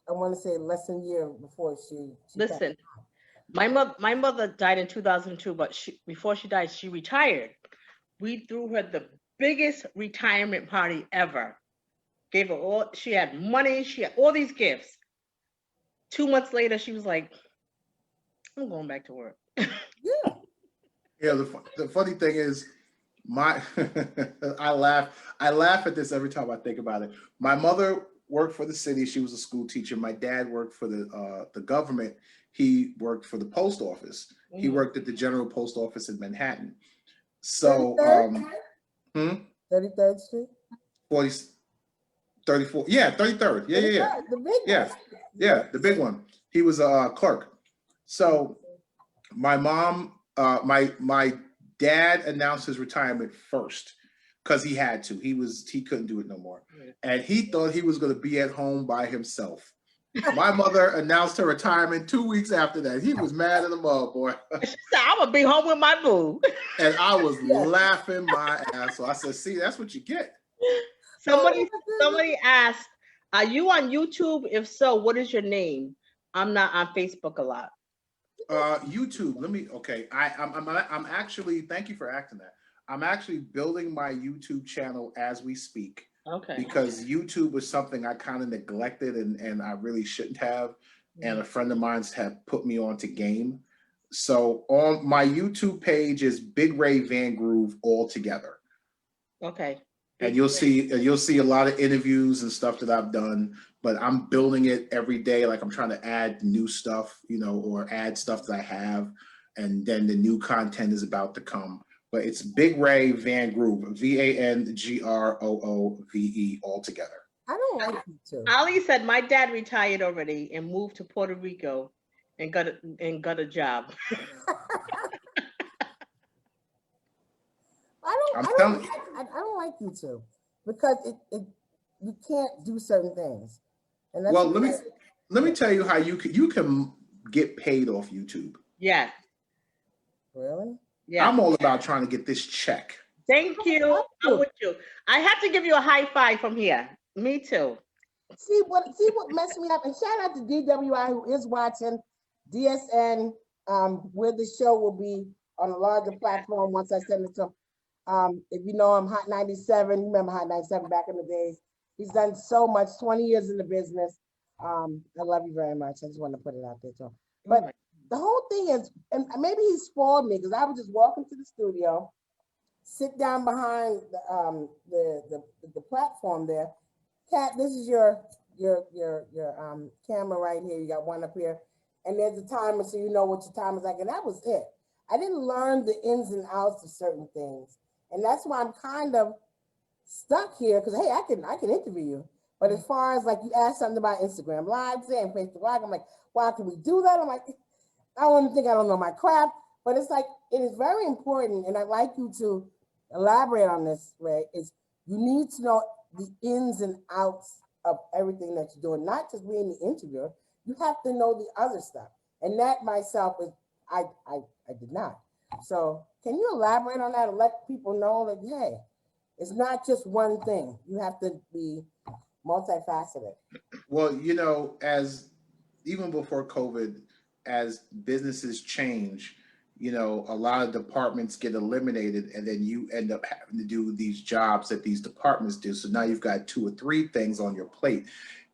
I want to say less than a year before she Listen, my mother died in 2002, but before she died, she retired. We threw her the biggest retirement party ever. Gave her all, she had money, she had all these gifts. 2 months later, she was like, I'm going back to work. Yeah. Yeah, the funny thing is, my I laugh at this every time I think about it. My mother worked for the city; she was a school teacher. My dad worked for the government. He worked for the post office. He worked at the General Post Office in Manhattan. So, 33rd Street? 40, 34, yeah, 33rd. Yeah. The big Yeah. one. Yeah, the big one. He was a clerk. So my mom, my dad announced his retirement first because he had to. He couldn't do it no more. And he thought he was going to be at home by himself. My mother announced her retirement 2 weeks after that. He was mad at the mug, boy. She said, I'm gonna be home with my boo. And I was laughing my ass off. I said, see, that's what you get. Somebody asked, are you on YouTube? If so, what is your name? I'm not on Facebook a lot. YouTube. I'm actually, thank you for asking that. I'm actually building my YouTube channel as we speak. Okay. Because YouTube was something I kind of neglected and I really shouldn't have. And a friend of mine's had put me on to game. So on my YouTube page is Big Ray Van Groove all together. Okay. And you'll see a lot of interviews and stuff that I've done, but I'm building it every day. Like I'm trying to add new stuff, you know, or add stuff that I have. And then the new content is about to come. But it's Big Ray Van Groove, VanGroove all together. I don't like you too. Ali said my dad retired already and moved to Puerto Rico and got a job. I don't like you too because you can't do certain things. And that's well, let me tell you how you can get paid off YouTube. Yeah. Really? Yeah. I'm all about trying to get this check. Thank you. I'm with you. I have to give you a high five from here. Me too. See what messed me up. And shout out to DWI who is watching DSN, where the show will be on a larger platform once I send it to him. If you know him, Hot 97, you remember Hot 97 back in the days. He's done so much, 20 years in the business. I love you very much. I just want to put it out there too. But the whole thing is, and maybe he spoiled me because I would just walk into the studio, sit down behind the platform there. Kat, this is your camera right here. You got one up here, and there's a timer, so you know what your time is like. And that was it. I didn't learn the ins and outs of certain things, and that's why I'm kind of stuck here. Because hey, I can interview you, but as far as like you asked something about Instagram Live today and Facebook Live, I'm like, wow, can we do that? I'm like, I don't think I don't know my crap, but it's like it is very important, and I'd like you to elaborate on this, Ray. Is you need to know the ins and outs of everything that you're doing, not just being the interviewer. You have to know the other stuff. And that myself is, I did not. So can you elaborate on that and let people know that, hey, it's not just one thing. You have to be multifaceted. Well, as even before COVID, as businesses change, a lot of departments get eliminated, and then you end up having to do these jobs that these departments do. So now you've got 2 or 3 things on your plate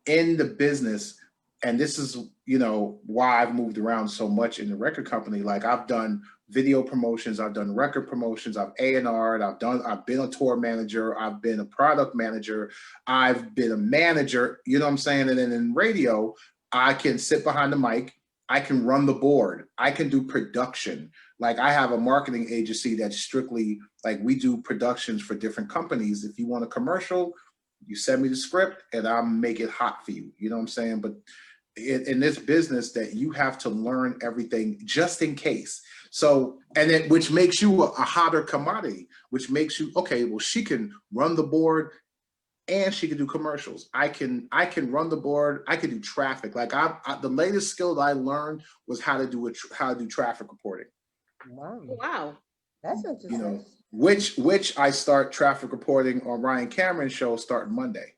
in the business. And this is, why I've moved around so much in the record company. Like, I've done video promotions, I've done record promotions, I've A&R'd, I've been a tour manager, I've been a product manager, I've been a manager, you know what I'm saying? And then in radio, I can sit behind the mic, I can run the board, I can do production. Like, I have a marketing agency that's strictly, like, we do productions for different companies. If you want a commercial, you send me the script and I'll make it hot for you. You know what I'm saying? But in this business, that you have to learn everything just in case. So, and then, which makes you a hotter commodity, which makes you, okay, well, she can run the board and she can do commercials. I can run the board. I can do traffic. Like, the latest skill that I learned was how to do traffic reporting. Wow. Wow. That's interesting. Which I start traffic reporting on Ryan Cameron's show starting Monday.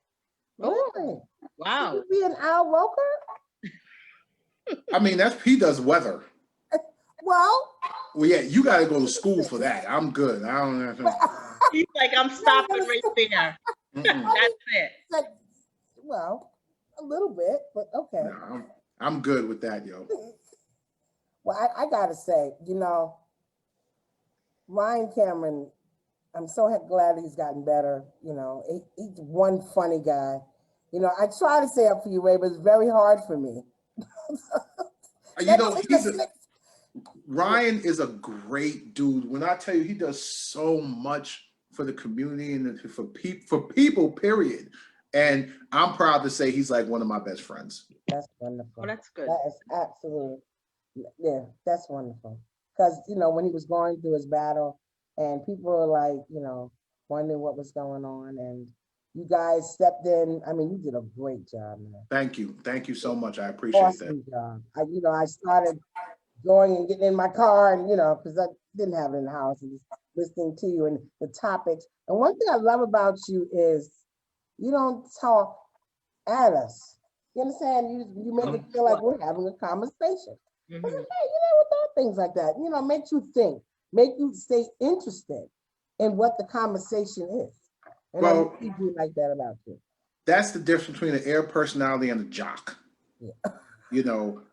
Really? Wow. You be an Al Roker? I mean, he does weather. Well, yeah, you got to go to school for that. I'm good. I don't have to. He's like, I'm stopping right there. That's it. Well, a little bit, but okay. No, I'm good with that, yo. Well, I gotta say, Ryan Cameron, I'm so glad he's gotten better. He's one funny guy. I try to stay up for you, Ray, but it's very hard for me. Ryan is a great dude. When I tell you, he does so much for the community and for people, period. And I'm proud to say he's like one of my best friends. That's wonderful. Oh, that's good. That is absolutely, yeah, that's wonderful. Because, when he was going through his battle and people were like, wondering what was going on, and you guys stepped in. I mean, you did a great job, man. Thank you. Thank you so much. I appreciate Awesome that. job. I started going and getting in my car and, because I didn't have it in the house, and just listening to you and the topics. And one thing I love about you is you don't talk at us. You understand? You make it feel like we're having a conversation. Mm-hmm. I said, hey, without things like that, make you think, make you stay interested in what the conversation is. And Well, I do like that about you. That's the difference between an air personality and a jock. Yeah.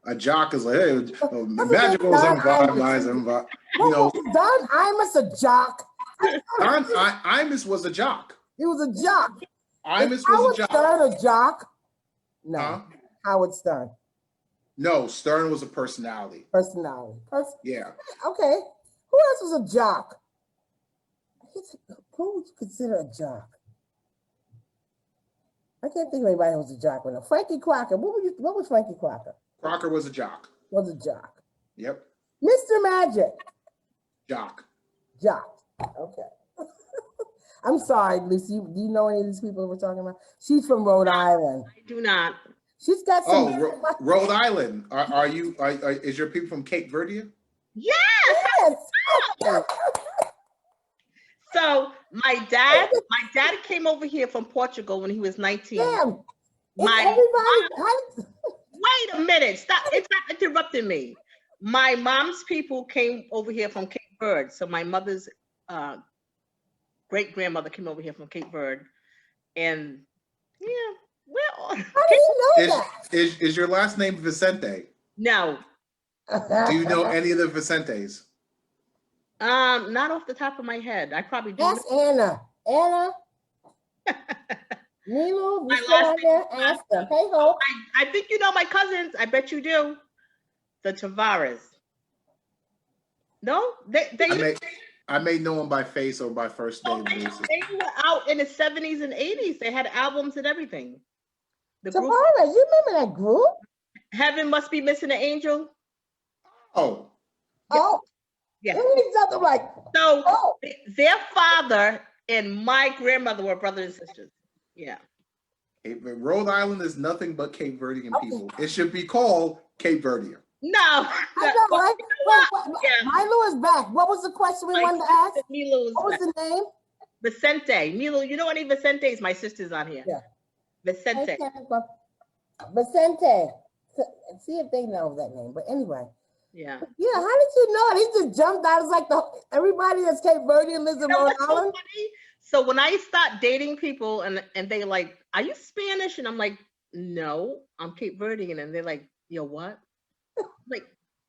A jock is like, hey, magical is on vibe, nice and vibe. Don Imus a jock. Don Imus was a jock. He was a jock. Imus was Howard a jock. Stern a jock? No. Huh? Howard Stern. No, Stern was a personality. Personality. Yeah. Okay. Who else was a jock? Who would you consider a jock? I can't think of anybody who was a jock right now. Frankie Crocker. What was Frankie Crocker? Crocker was a jock. Was a jock. Yep. Mr. Magic. Jock. Jock. Okay. I'm sorry, Lucy. Do you know any of these people we're talking about? She's from Rhode Island. I do not. She's got some. Rhode Island. Are you? Is your people from Cape Verde? Yes. So my dad came over here from Portugal when he was 19. Damn. Wait a minute. Stop. It's not interrupting me. My mom's people came over here from Cape Verde. So my mother's great-grandmother came over here from Cape Verde. And yeah, well. How do you know that? Is your last name Vicente? No. Do you know any of the Vicentes? Not off the top of my head. I probably do. Ask Anna. Anna. Nilo, you still on there? Ask them. Hey, Hope. I think you know my cousins. I bet you do. The Tavares. No? I may know them by face or by first name. They were out in the 70s and 80s. They had albums and everything. The group, Tavares, you remember that group? Heaven Must Be Missing an Angel. Oh. Oh. Yeah. Something like, so their father and my grandmother were brothers and sisters. Yeah. Rhode Island is nothing but Cape Verdean Okay. people. It should be called Cape Verdean. No. I know, right? Yeah. Milo is back. What was the question we wanted to ask? Milo's What was the name? Vicente. Milo, you know any Vicentes? My sister's on here. Yeah. Vicente. Vicente. See if they know that name. But anyway, Yeah. yeah. How did you know? He just jumped out. It's like everybody that's Cape Verdean lives in You know Rhode what's so Island. funny? So when I start dating people and they like, are you Spanish? And I'm like, no, I'm Cape Verdean. And they're like, yo, what? Like,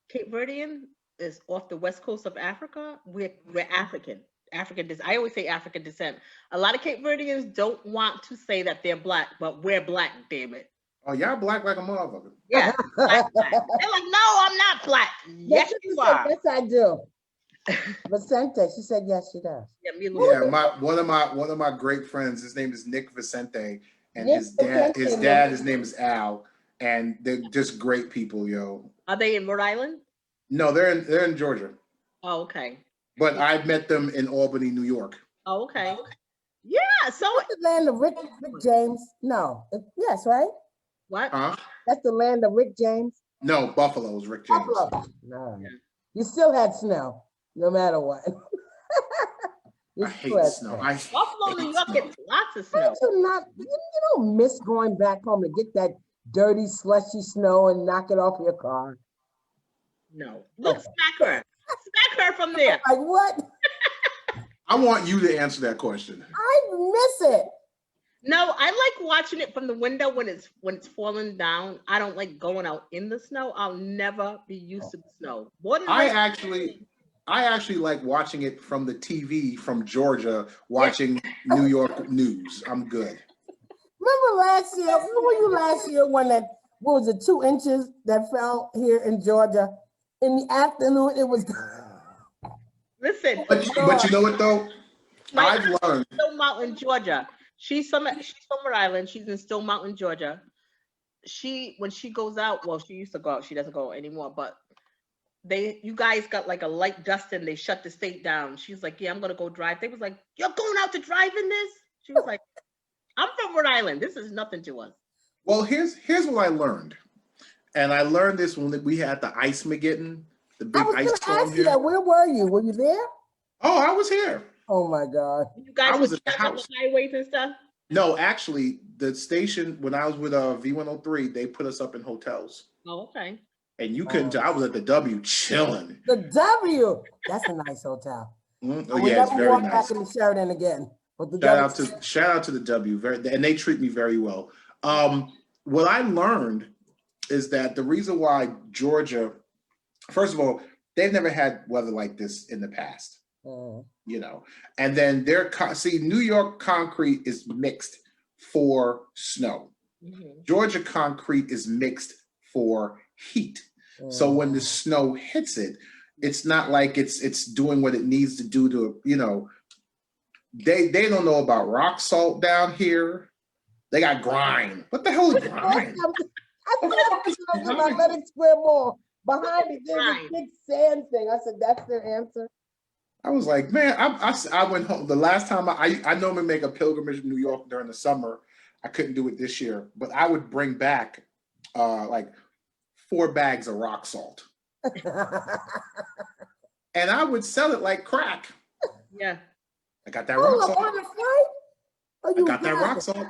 Cape Verdean is off the west coast of Africa. We're African. I always say African descent. A lot of Cape Verdeans don't want to say that they're black, but we're black, damn it. Oh, y'all black like a motherfucker. Yeah, black. They're like, no, I'm not black. Yes, you are. Yes, I do. Vicente. She said yes, she does. Yeah, Milo. Yeah, one of my great friends, his name is Nick Vicente, and Nick his Vicente. dad, his name is Al, and they're just great people, yo. Are they in Rhode Island? No, they're in Georgia, Oh, okay. but I met them in Albany, New York. Oh, okay. Yeah. So That's the land of Rick James. No. Yes, right? what? Huh? That's the land of Rick James. No, Buffalo's Rick James. Buffalo. No. Yeah. You still had snow, no matter what. You I hate still had snow. I Buffalo, New hate York snow. gets lots of snow. Don't you not? You don't miss going back home to get that dirty, slushy snow and knock it off your car. No. Look, smack her. Smack her from there. Like what? I want you to answer that question. I miss it. No, I like watching it from the window when it's falling down. I don't like going out in the snow. I'll never be used to the snow. More than I like- actually like watching it from the TV from Georgia, watching New York news. I'm good. Remember last year? Where were you last year when that, what was it, 2 inches that fell here in Georgia? In the afternoon, it was. Listen, But you know what though? my I've learned. Stone Mountain, Georgia. She's from Rhode Island. She's in Stone Mountain, Georgia. When she goes out, well, she used to go out. She doesn't go anymore. But you guys got like a light dust and they shut the state down. She's like, yeah, I'm gonna go drive. They was like, you're going out to drive in this? She was like, I'm from Rhode Island. This is nothing to us. Well, here's what I learned, and I learned this when we had the ice Mageddon, the I big was ice going to storm ask you here. that. Where were you? Were you there? Oh, I was here. Oh my God. You guys I was were at the stuck on house. highways and stuff. No, actually, the station when I was with V103, they put us up in hotels, Oh, okay. and you couldn't. I was at the W chilling. The W. That's a nice hotel. Mm, I oh would yeah, it's never very walk nice. back in the Sheridan again. But the Shout out to the W, and they treat me very well. What I learned is that the reason why Georgia, first of all, they've never had weather like this in the past, you know, and then New York concrete is mixed for snow. Mhm. Georgia concrete is mixed for heat. So when the snow hits it, it's not like it's doing what it needs to do to, you know, they don't know about rock salt down here. They got grime. What the hell is grime? I thought about Athletic Square Mall. Behind it, there's a Right. big sand thing. I said, that's their answer. I was like, man, I went home. The last time I normally make a pilgrimage to New York during the summer. I couldn't do it this year, but I would bring back like 4 bags of rock salt, and I would sell it like crack. Yeah. I got that rock Oh, salt. on the flight? Or I you got that drove rock it? salt.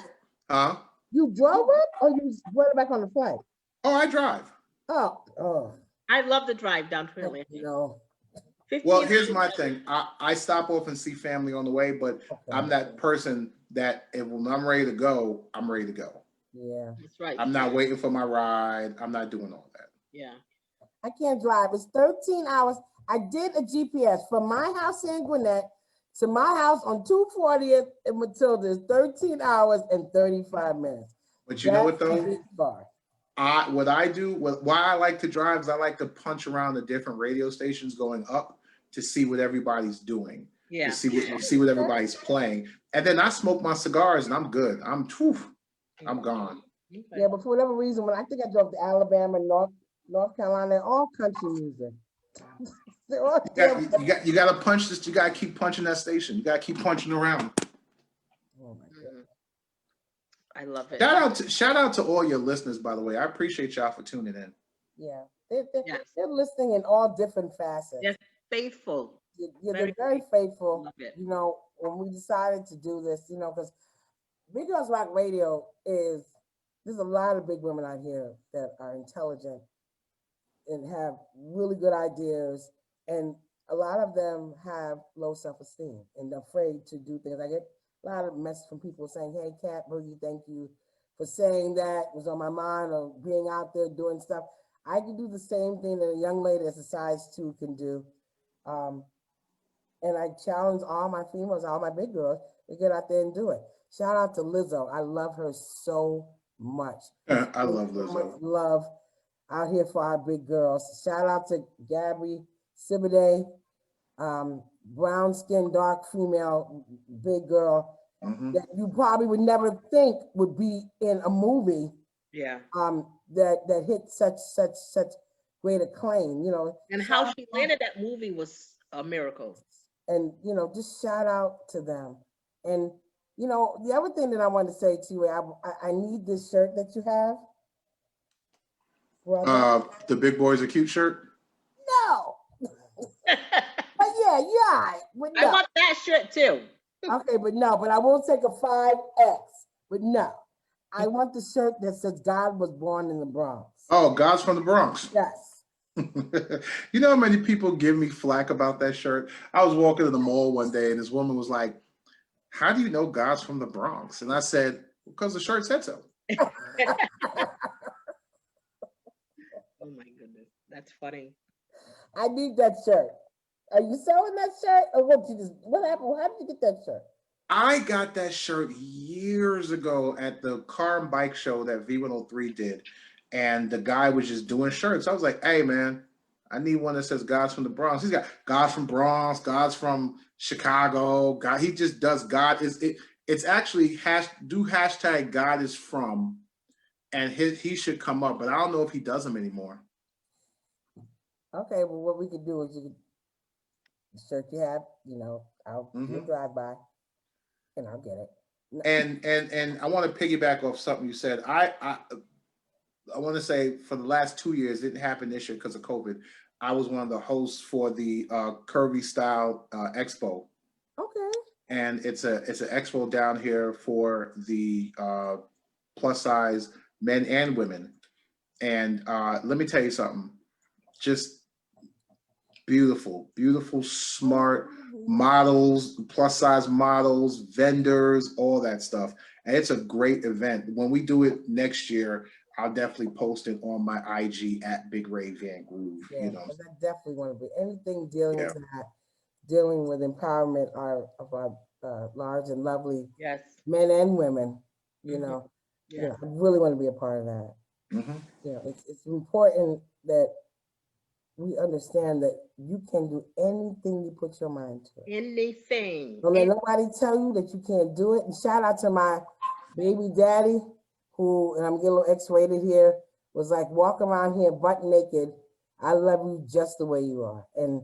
Huh? You drove it or you brought it back on the flight? Oh, I drive. Oh. I love to drive down to Atlanta. No. 15 Well, here's my minutes. thing. I stop off and see family on the way, but I'm that person that when I'm ready to go, I'm ready to go. Yeah. That's right. I'm not waiting for my ride. I'm not doing all that. Yeah. I can't drive. It's 13 hours. I did a GPS from my house in Gwinnett to my house on 240th in Matilda. It's 13 hours and 35 minutes. But you know what That's a though? big bar. Why I like to drive is I like to punch around the different radio stations going up to see what everybody's doing. Yeah. To see what everybody's playing. And then I smoke my cigars and I'm good. I'm gone. Okay. Yeah, but for whatever reason, when I think I drove to Alabama, North Carolina, all country music. They're all You got to punch this. You got to keep punching that station. You got to keep punching around. Oh my God. I love it. Shout out to all your listeners, by the way. I appreciate y'all for tuning in. Yeah, Yes. they're listening in all different facets. Yes, faithful. Yeah, Very they're very faithful. Love it. You know, when we decided to do this, you know, because Big Girls Rock Radio there's a lot of big women out here that are intelligent and have really good ideas, and a lot of them have low self-esteem and they're afraid to do things. I get a lot of messages from people saying, "Hey, Cat Boogie, thank you for saying that. It was on my mind of being out there doing stuff." I can do the same thing that a young lady that's a size 2 can do. And I challenge all my females, all my big girls, to get out there and do it. Shout out to Lizzo. I love her so much. I love So much Lizzo. love out here for our big girls. Shout out to Gabby Sibade, brown skin, dark female, big girl Mhm. that you probably would never think would be in a movie Yeah. that hit such great acclaim, you know. And how she landed that movie was a miracle. And you know, just shout out to them. And you know, the other thing that I want to say to you, I need this shirt that you have, brother. The Big Boys Are Cute shirt. No, but yeah, but I no. want that shirt too. Okay, but no, but I will take a 5X. But no, I want the shirt that says God was born in the Bronx. Oh, God's from the Bronx. Yes. You know how many people give me flack about that shirt? I was walking in the mall one day and this woman was like, "How do you know God's from the Bronx?" And I said, "Because the shirt said so." Oh my goodness, that's funny. I need that shirt. Are you selling that shirt, or what happened? How did you get that shirt? I got that shirt years ago at the car and bike show that V103 did. And the guy was just doing shirts. I was like, "Hey, man, I need one that says God's from the Bronx." He's got God's from Bronx, God's from Chicago. God, he just does God is it. It's actually hashtag God is from, and he should come up. But I don't know if he does them anymore. Okay, well, what we could do is the shirt you have, you know, I'll do a drive-by and I'll get it. And I want to piggyback off something you said. I want to say for the last 2 years, it didn't happen this year because of COVID. I was one of the hosts for the Curvy Style Expo. Okay. And it's an expo down here for the plus size men and women. And let me tell you something, just beautiful, smart models, plus size models, vendors, all that stuff. And it's a great event. When we do it next year, I'll definitely post it on my IG at Big Ray Van Groove. Yeah, you know, I definitely want to be anything dealing with that, dealing with empowerment of our large and lovely men and women. You know, you know, I really want to be a part of that. You know, it's important that we understand that you can do anything you put your mind to. Anything. Don't let nobody tell you that you can't do it. And shout out to my baby daddy, who, and I'm getting a little X-rated here, was like, walk around here butt naked. I love you just the way you are. And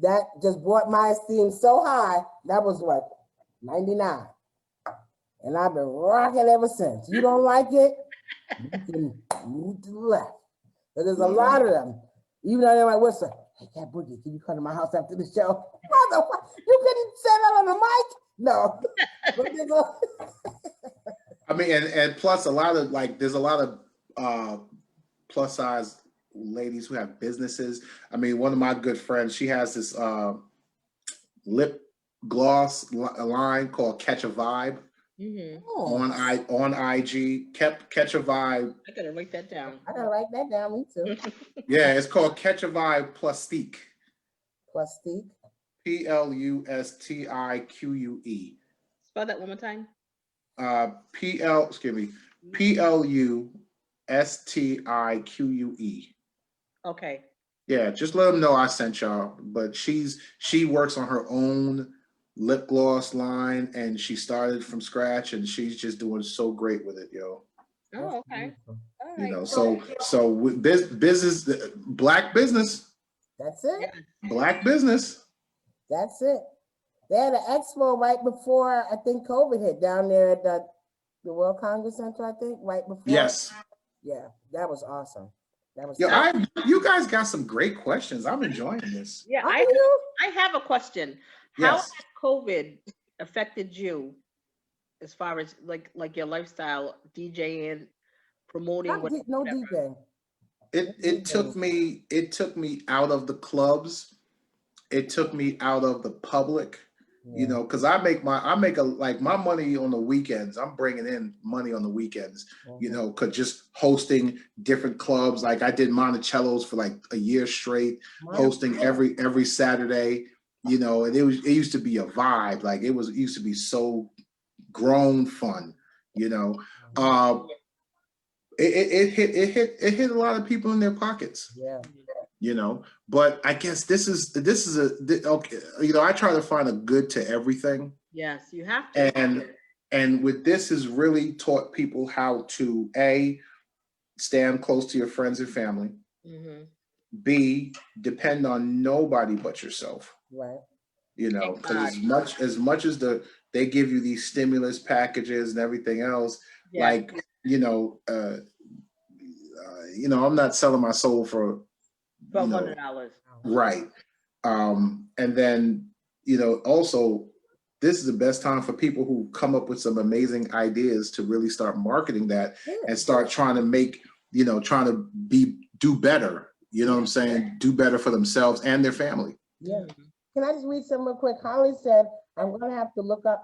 that just brought my esteem so high. That was what, 99. And I've been rocking ever since. You don't like it? You can move to the left. But there's a lot of them. Even though they might whisper, "Hey, Cat Boogie, can you come to my house after the show?" You couldn't say that on the mic? No. I mean, and plus there's a lot of plus size ladies who have businesses. I mean, one of my good friends, she has this lip gloss line called Catch a Vibe. On IG, Catch a Vibe. I gotta write that down. I gotta write that down, me too. Yeah, it's called Catch a Vibe Plustique. Plustique. Plustiquue. Spell that one more time. Plustique. Okay. Yeah, just let them know I sent y'all. But she works on her own lip gloss line, and she started from scratch, and she's just doing so great with it, yo. Oh, okay. All right. You know, so with business, black business. That's it. Black business. That's it. They had an expo right before I think COVID hit down there at the the World Congress Center, I think, right before. Yes. Yeah, that was awesome. That was. Yo, awesome. you guys got some great questions. I'm enjoying this. Yeah, Are you? I have a question. How Yes. has COVID affected you as far as like your lifestyle, DJing, promoting, Not D- no whatever? DJ. It took me out of the clubs. It took me out of the public. You know, because I make my money on the weekends. I'm bringing in money on the weekends, you know, because just hosting different clubs. Like I did Monticello's for like a year straight, hosting every Saturday, you know, and it used to be a vibe. Like it used to be so grown fun, you know. It hit a lot of people in their pockets. Yeah. You know, but I guess this is okay. You know, I try to find a good to everything. Yes, you have to. And with this has really taught people how to A, stand close to your friends and family. Mhm. B, depend on nobody but yourself. Right. You know, because as much as they give you these stimulus packages and everything else, Yeah. like you know, I'm not selling my soul for $1,200. right. And then, you know, also this is the best time for people who come up with some amazing ideas to really start marketing that and start trying to make, you know, do better. You know what I'm saying? Do better for themselves and their family. Yeah. Can I just read something real quick? Holly said, I'm gonna have to look her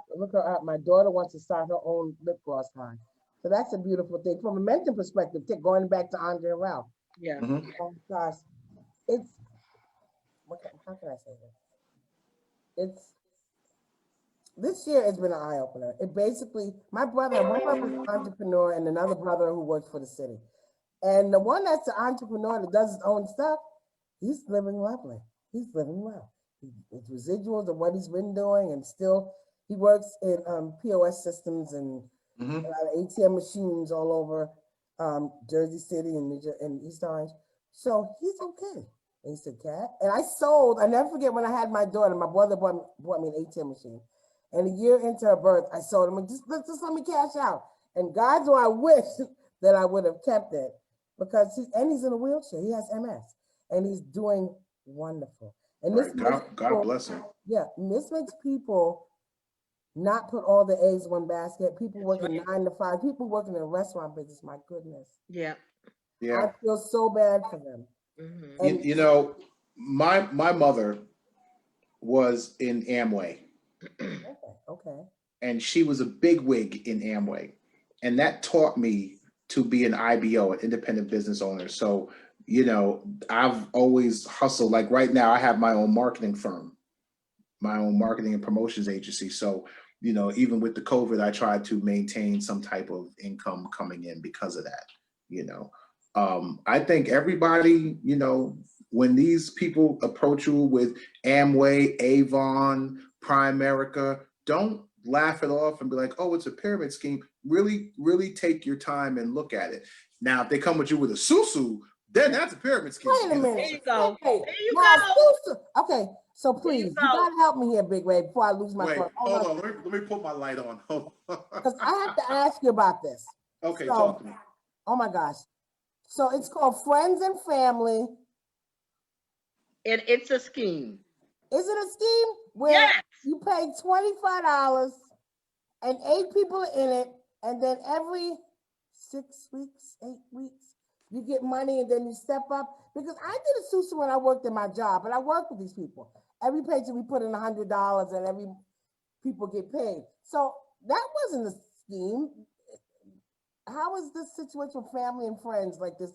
up. My daughter wants to start her own lip gloss line. So that's a beautiful thing. From a mental perspective, going back to Andre and Ralph. Yeah. Mhm. Oh gosh. How can I say this? This year has been an eye opener. It basically, one brother is an entrepreneur and another brother who works for the city. And the one that's an entrepreneur that does his own stuff, he's living lovely. He's living well. His residuals of what he's been doing, and still he works in POS systems and a lot of ATM machines all over Jersey City and East Orange. So he's okay. And he said, Cat. And I never forget when I had my daughter, my brother bought me an ATM machine. And a year into her birth, I sold him, just let me cash out. And God's why I wish that I would have kept it, because he's in a wheelchair. He has MS and he's doing wonderful. And right. God bless him. Yeah, this makes people not put all the eggs in one basket. People working 9 to 5, people working in a restaurant business. My goodness. Yeah. Yeah. I feel so bad for them. Mm-hmm. And you know, my mother was in Amway. Okay. And she was a big wig in Amway. And that taught me to be an IBO, an independent business owner. So, you know, I've always hustled. Like right now, I have my own marketing firm, my own marketing and promotions agency. So, you know, even with the COVID, I tried to maintain some type of income coming in because of that, you know. I think everybody, you know, when these people approach you with Amway, Avon, Primerica, don't laugh it off and be like, oh, it's a pyramid scheme. Really, really take your time and look at it. Now, if they come with you with a susu, then that's a pyramid scheme. Wait a minute. There you go. Okay. There you Now, go. okay, so please, you gotta help me here, Big Ray, before I lose my Wait, phone. hold on. Let me put my light on. Because I have to ask you about this. Okay, So, talk to me. Oh my gosh. So it's called Friends and Family. And it's a scheme. Is it a scheme where Yes. you pay $25 and 8 people are in it, and then every 6 weeks, 8 weeks, you get money and then you step up? Because I did a susu when I worked in my job, but I worked with these people. Every paycheck we put in $100 and every people get paid. So that wasn't a scheme. How is this situation with family and friends like this?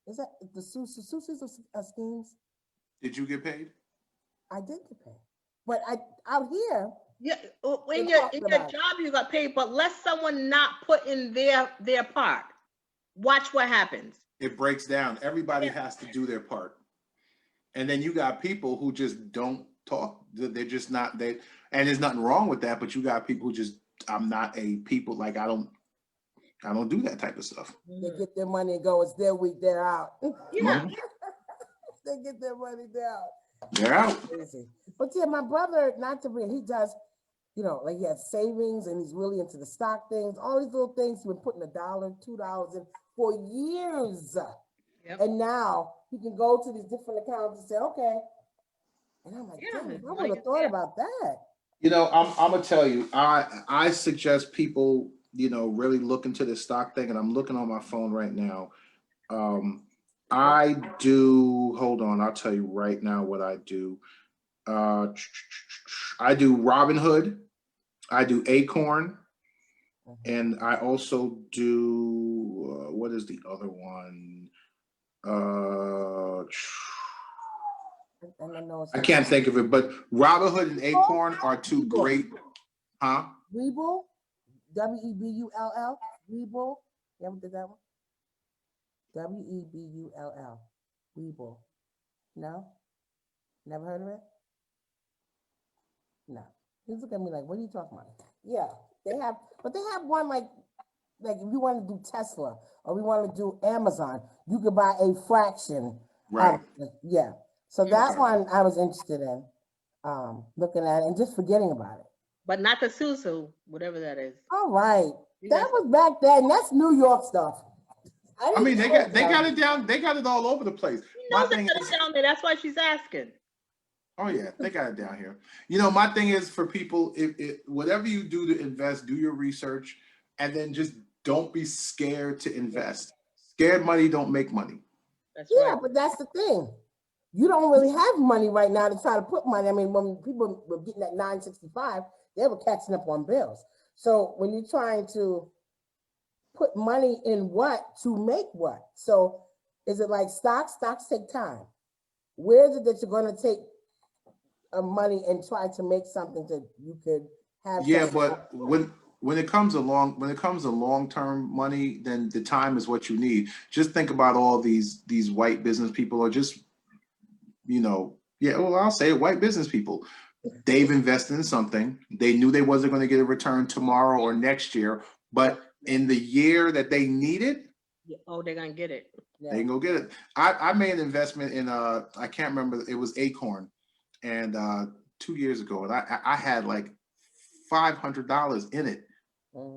Is that the susus are schemes? Did you get paid? I did get paid, but out here. Yeah, in We're your talking job about it. you got paid, but let someone not put in their part. Watch what happens. It breaks down. Everybody has to do their part. And then you got people who just don't talk. They're just not they, and there's nothing wrong with that, but you got people who just, I'm not a people, like I don't do that type of stuff. They get their money and go, it's their week, they're out. Yeah. They get their money, they're out. They're out. Crazy. But yeah, my brother, not to bring, he does you know, like he had savings and he's really into the stock things, all these little things. He's been putting $1, $2 in for years. Yep. And now he can go to these different accounts and say, okay. And I'm like, Yeah, damn, I money would have is thought there. about that. You know, I'm gonna tell you, I suggest people, you know, really look into this stock thing, and I'm looking on my phone right now. I do, hold on, I'll tell you right now what I do. I do Robinhood, I do Acorn, and I also do what is the other one? And I know it's I can't think of it, but Robinhood and Acorn are two Webull. great, huh? Webull, Webull. Webull. You ever did that one? Webull. Webull. No? Never heard of it? No. You look at me like, what are you talking about? Yeah, they have, but they have one like if you want to do Tesla or we want to do Amazon, you could buy a fraction. Right. Yeah. So that Okay. one I was interested in looking at it and just forgetting about it. But not the Susu, whatever that is. All right. You That guys- was back then. That's New York stuff. I mean, they got it down. They got it all over the place. She My knows thing that is, it's down there. That's why she's asking. oh yeah, they got it down here. You know, my thing is for people, if whatever you do to invest, do your research, and then just don't be scared to invest. Scared money don't make money. That's Yeah, right. but that's the thing. You don't really have money right now to try to put money. I mean, when people were getting that 965, they were catching up on bills. So when you're trying to put money in what to make what? So is it like stocks? Stocks take time. Where is it that you're going to take money and try to make something that you could have? Yeah, something- but when it comes to long-term money, then the time is what you need. Just think about all these white business people, or just, you know, yeah, well, I'll say it, white business people. They've invested in something. They knew they wasn't going to get a return tomorrow or next year, but in the year that they need it, Oh, they're gonna get it. they can go get it. I made an investment in I can't remember, it was Acorn, and 2 years ago, and I had like $500 in it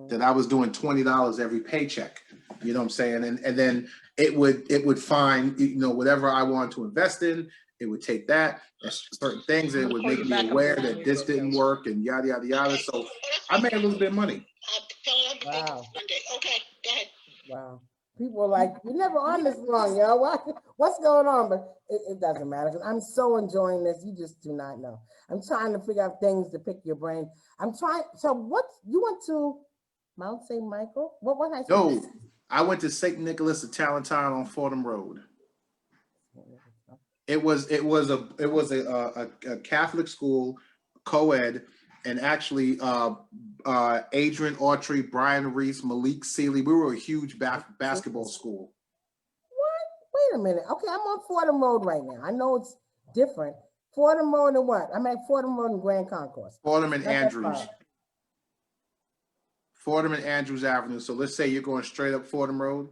that I was doing $20 every paycheck. You know what I'm saying? And then it would find, you know, whatever I wanted to invest in, it would take that, certain things, and it would make me aware that this didn't work and yada yada yada. So I made a little bit of money. Wow. Okay, go ahead. Wow. People are like, you're never on this long, yo. What's going on? But it doesn't matter because I'm so enjoying this. You just do not know. I'm trying to figure out things to pick your brain. I'm trying. So what you went to Mount St. Michael? What high school? No, I went to St. Nicholas of Talentine on Fordham Road. It was a Catholic school, co-ed, and actually Adrian Autry, Brian Reese, Malik Sealy, we were a huge basketball school. What? Wait a minute. Okay, I'm on Fordham Road right now. I know it's different. Fordham Road and what? I'm at Fordham Road and Grand Concourse. Fordham and Not that Andrews. far. Fordham and Andrews Avenue. So let's say you're going straight up Fordham Road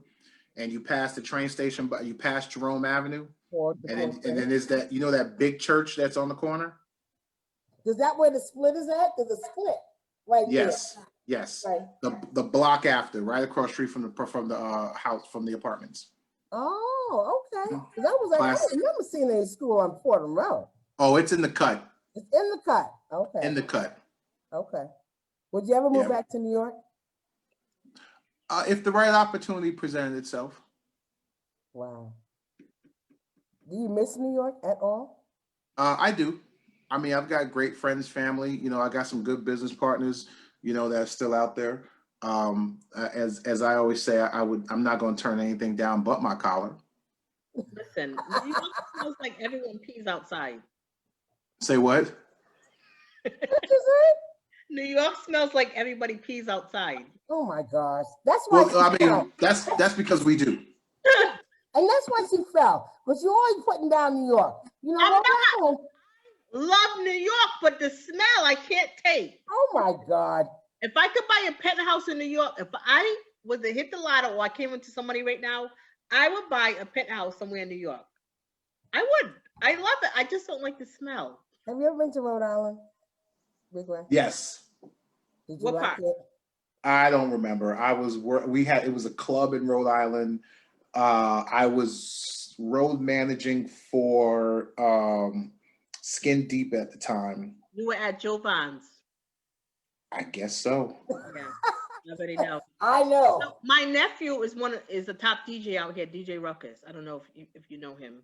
and you pass the train station, but you pass Jerome Avenue. And then there's that, you know, that big church that's on the corner? Is that where the split is at? There's a split right Yes, yes. there. Right. The block after, right across the street from the house, from the apartments. Oh, okay. 'Cause I was like, I Class- don't remember seeing any school on Fordham Road. Oh, it's in the cut, It's in the cut. Okay. in the cut. Okay. Would you ever move Yeah. back to New York? If the right opportunity presented itself. Wow. Do you miss New York at all? I do. I mean, I've got great friends, family. You know, I got some good business partners, you know, that are still out there. As I always say, I'm not going to turn anything down but my collar. Listen, New York smells like everyone pees outside. Say what? What you say? New York smells like everybody pees outside. Oh my gosh. That's why Well, I she fell. mean, that's because we do. And that's why she fell. But you're always putting down New York. You know I'm what happened? Love New York, but the smell I can't take. Oh my God. If I could buy a penthouse in New York, if I was to hit the lotto or I came into some money right now, I would buy a penthouse somewhere in New York. I would. I love it. I just don't like the smell. Have you ever been to Rhode Island? Big way. Yes. Did you What like part? it? I don't remember. It was a club in Rhode Island. I was road managing for Skin Deep at the time. You were at Jovan's. I guess so. Yeah, nobody knows. I know. So my nephew is the top DJ out here, DJ Ruckus. I don't know if you know him.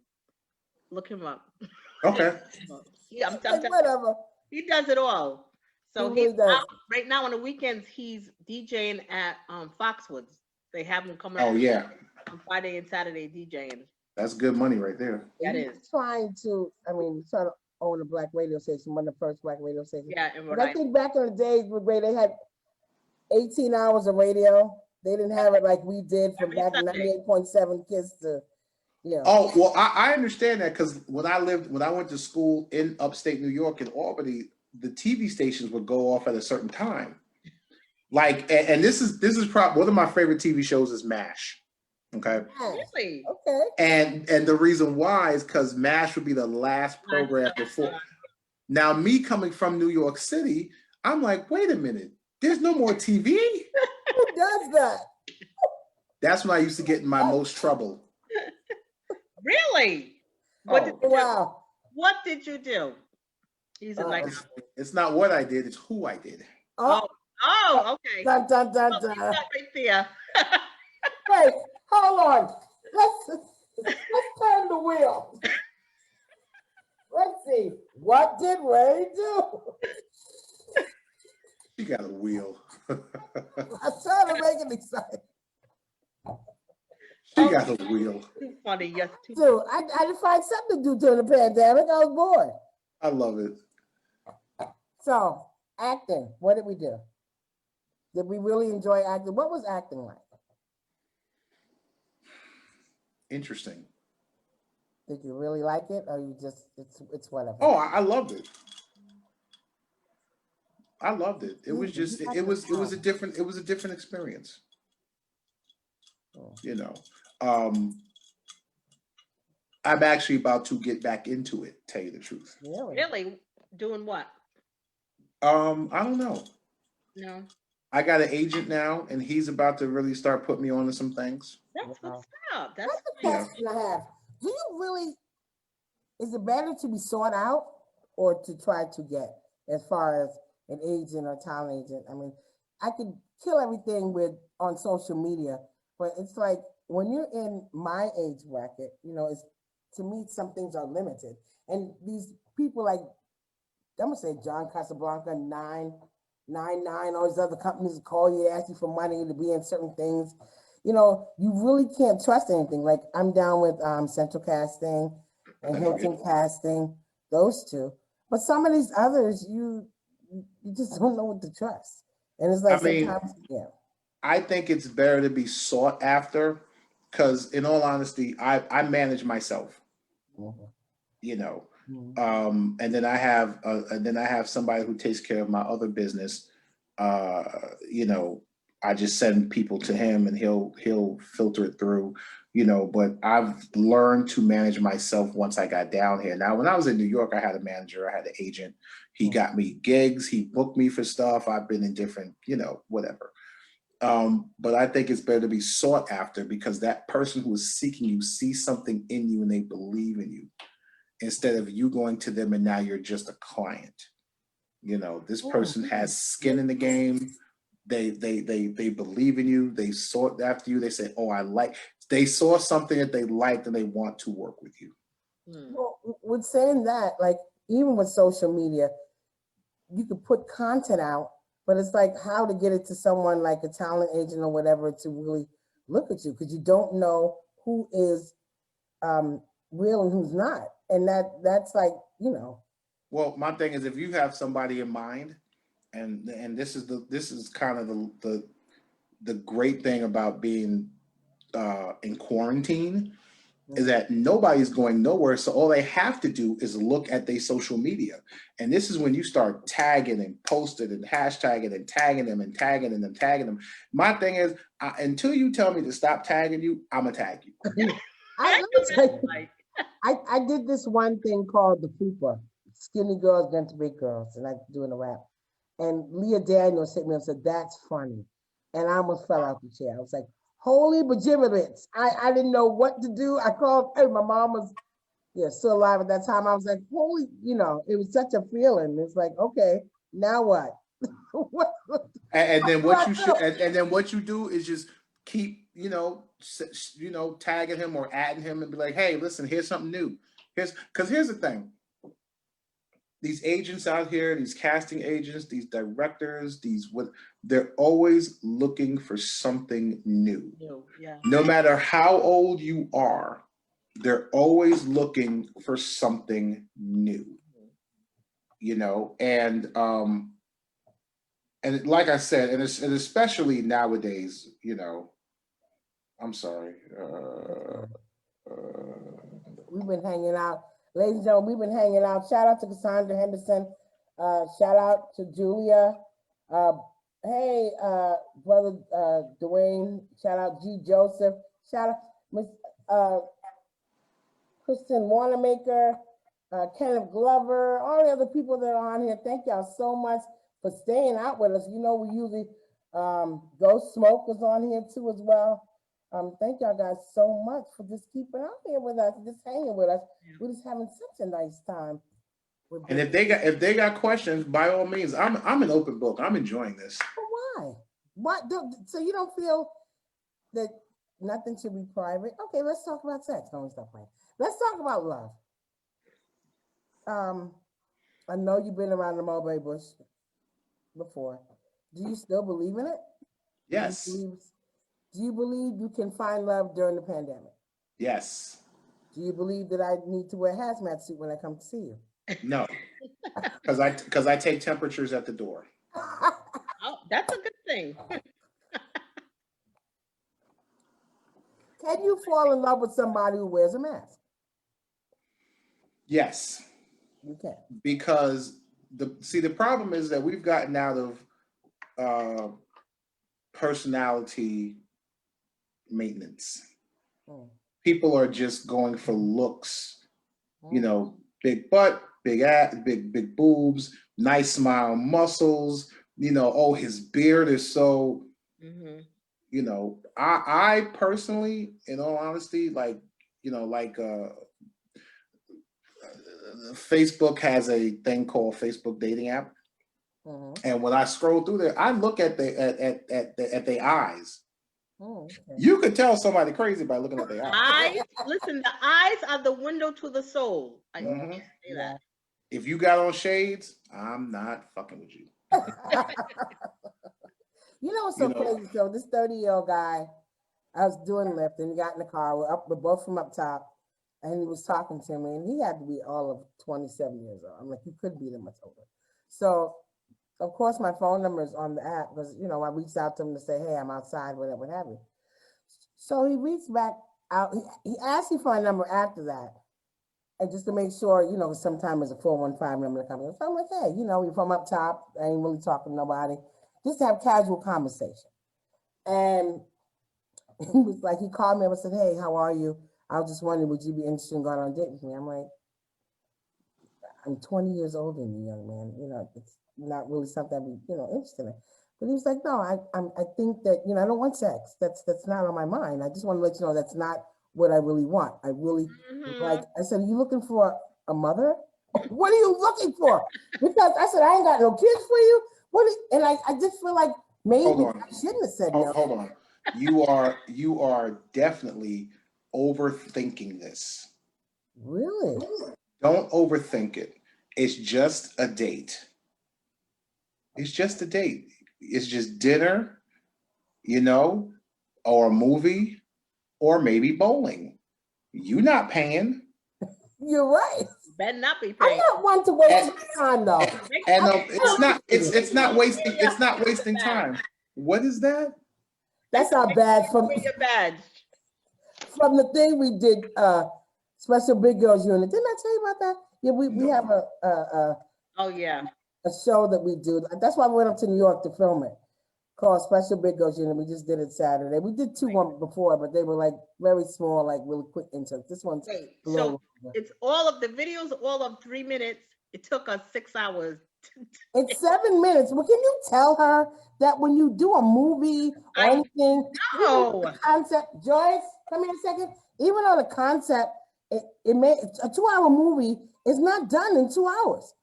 Look him up. Okay. Yeah, Like, whatever. he does it all. So He really he's does. out right now on the weekends. He's DJing at Foxwoods. They have him coming Oh out yeah, on Friday and Saturday DJing. that's good money right there. That He's is. trying to, I mean, he's trying to own a black radio station, one of the first black radio stations. Yeah, and But Rhode I Island. think back in the days where they had 18 hours of radio. They didn't have it like we did from Every back in Sunday. 98.7 Kiss to, yeah. Oh well, I understand that because when I went to school in upstate New York in Albany, the TV stations would go off at a certain time. Like, and this is probably one of my favorite TV shows is MASH. Okay. Really? Okay. And the reason why is because MASH would be the last program before. Now, me coming from New York City, I'm like, wait a minute, there's no more TV. Who does that? That's when I used to get in my most trouble. Really? Oh. What did you do? Wow. What did you do? He's like, It's not what I did, it's who I did. Oh, okay. dun, dun, dun, Oh, dun. that right there. Wait, hold on. Let's turn the wheel. Let's see. What did Ray do? She got a wheel. I'm trying to make it exciting. She got a wheel. Too funny. Yes. Too Dude, I had to find something to do during the pandemic. I was bored. I love it. So, acting, what did we do? Did we really enjoy acting? What was acting like? Interesting. Did you really like it, or you just it's whatever? Oh, I loved it. I loved it. It was just it was a different experience. Oh. You know. I'm actually about to get back into it, tell you the truth. really doing what? I don't know. No. I got an agent now, and he's about to really start putting me on to some things. That's Wow. what's up. That's That's the Yeah. question I have. Do you really? Is it better to be sought out or to try to get, as far as an agent or talent agent? I mean, I could kill everything with on social media, but it's like when you're in my age bracket, you know, it's to me some things are limited, and these people like I'm gonna say John Casablanca, 999, all these other companies call you, ask you for money to be in certain things. You know, you really can't trust anything. Like I'm down with Central Casting and Hilton Casting, those two. But some of these others, you just don't know what to trust. And it's like I mean, sometimes, yeah. I think it's better to be sought after because, in all honesty, I manage myself. Mhm. You know, Mhm. and then I have somebody who takes care of my other business. You know, I just send people to him, and he'll filter it through. You know, but I've learned to manage myself once I got down here. Now, when I was in New York, I had a manager, I had an agent. He got me gigs, he booked me for stuff. I've been in different, you know, whatever. But I think it's better to be sought after because that person who is seeking you sees something in you and they believe in you instead of you going to them and now you're just a client. You know, this person has skin in the game. They believe in you. They sought after you. They say, "Oh, they saw something that they liked and they want to work with you." Well, with saying that, like even with social media, you could put content out, but it's like how to get it to someone like a talent agent or whatever to really look at you because you don't know who is real and who's not, and that's like Well, my thing is if you have somebody in mind, and this is kind of the great thing about being in quarantine is that nobody's going nowhere. So all they have to do is look at their social media. And this is when you start tagging and posting and hashtagging and tagging them and tagging them and tagging them. My thing is, until you tell me to stop tagging you, I'm going to tag you. I did this one thing called the FUPA, Skinny Girls Against Big Girls, and I'm doing a rap. And Leah Daniels hit me and said, "That's funny." And I almost fell out the chair. I was like, holy bejibbits. I didn't know what to do. I called, hey, my mom was still alive at that time. I was like, holy, it was such a feeling. It's like, okay, now what? What- And then what you should, do? and then what you do is just keep, tagging him or adding him and be like, hey, listen, here's something new. Because here's the thing. These agents out here, these casting agents, these directors, they're always looking for something new. Yeah. No matter how old you are, they're always looking for something new. And like I said, and especially nowadays, I'm sorry. We've been hanging out. Ladies and gentlemen, we've been hanging out. Shout out to Cassandra Henderson. Shout out to Julia. Hey, brother Dwayne. Shout out G. Joseph. Shout out Miss Kristen Wanamaker, Kenneth Glover, all the other people that are on here. Thank y'all so much for staying out with us. We usually Ghost Smoke is on here too as well. Thank y'all guys so much for just keeping out here with us, just hanging with us. We're just having such a nice time. And if they got questions, by all means, I'm an open book. I'm enjoying this. But why? What? So you don't feel that nothing should be private? Okay, let's talk about sex. No, stop playing. Let's talk about love. I know you've been around the mulberry bush before. Do you still believe in it? Yes. Do you believe you can find love during the pandemic? Yes. Do you believe that I need to wear a hazmat suit when I come to see you? No, because I take temperatures at the door. Oh, that's a good thing. Can you fall in love with somebody who wears a mask? Yes. You can. Because the problem is that we've gotten out of personality maintenance. People are just going for looks, big butt, big ass, big boobs, nice smile, muscles, oh, his beard is so, I personally, in all honesty, Facebook has a thing called Facebook dating app. And when I scroll through there, I look at the eyes. Okay. You could tell somebody crazy by looking at their eyes. Listen, the eyes are the window to the soul. I can't say that. If you got on shades, I'm not fucking with you. What's so crazy? So this 30-year-old guy, I was doing Lyft and he got in the car. We're both from up top, and he was talking to me, and he had to be all of 27 years old. I'm like, you could be that much older. So, of course, my phone number is on the app because, I reached out to him to say, hey, I'm outside, whatever, what have you. So he reached back out. He asked me for a number after that. And just to make sure, sometimes it's a 415 number to come in. So I'm like, hey, you're from up top. I ain't really talking to nobody. Just to have casual conversation. And he was like, he called me up and said, hey, how are you? I was just wondering, would you be interested in going on a date with me? I'm like, I'm 20 years older than you, young man. It's not really something I'd be, interested in. But he was like, no, I think that, I don't want sex. That's not on my mind. I just want to let you know that's not what I really want. I really I said, are you looking for a mother? What are you looking for? Because I said, I ain't got no kids for you. And I just feel like maybe I shouldn't have said no. Hold on. You are definitely overthinking this. Really? Don't overthink it. It's just a date. It's just a date. It's just dinner, or a movie, or maybe bowling. You're not paying. You're right. Better not be paying. I'm not one to waste time though. And it's not wasting time. What is that? That's our badge from your badge. From the thing we did, Special Big Girls Unit. Didn't I tell you about that? Yeah, we have a show that we do. That's why we went up to New York to film it, called Special Big Girls Unit. We just did it Saturday. We did one before, but they were like very small, like really quick inserts. This one's so it's all of the videos, all of 3 minutes. It took us 6 hours It's 7 minutes. Well, can you tell her that when you do a movie or I anything, even know. the concept, Joyce, come here a second. Even though the concept, it may a 2-hour movie is not done in 2 hours.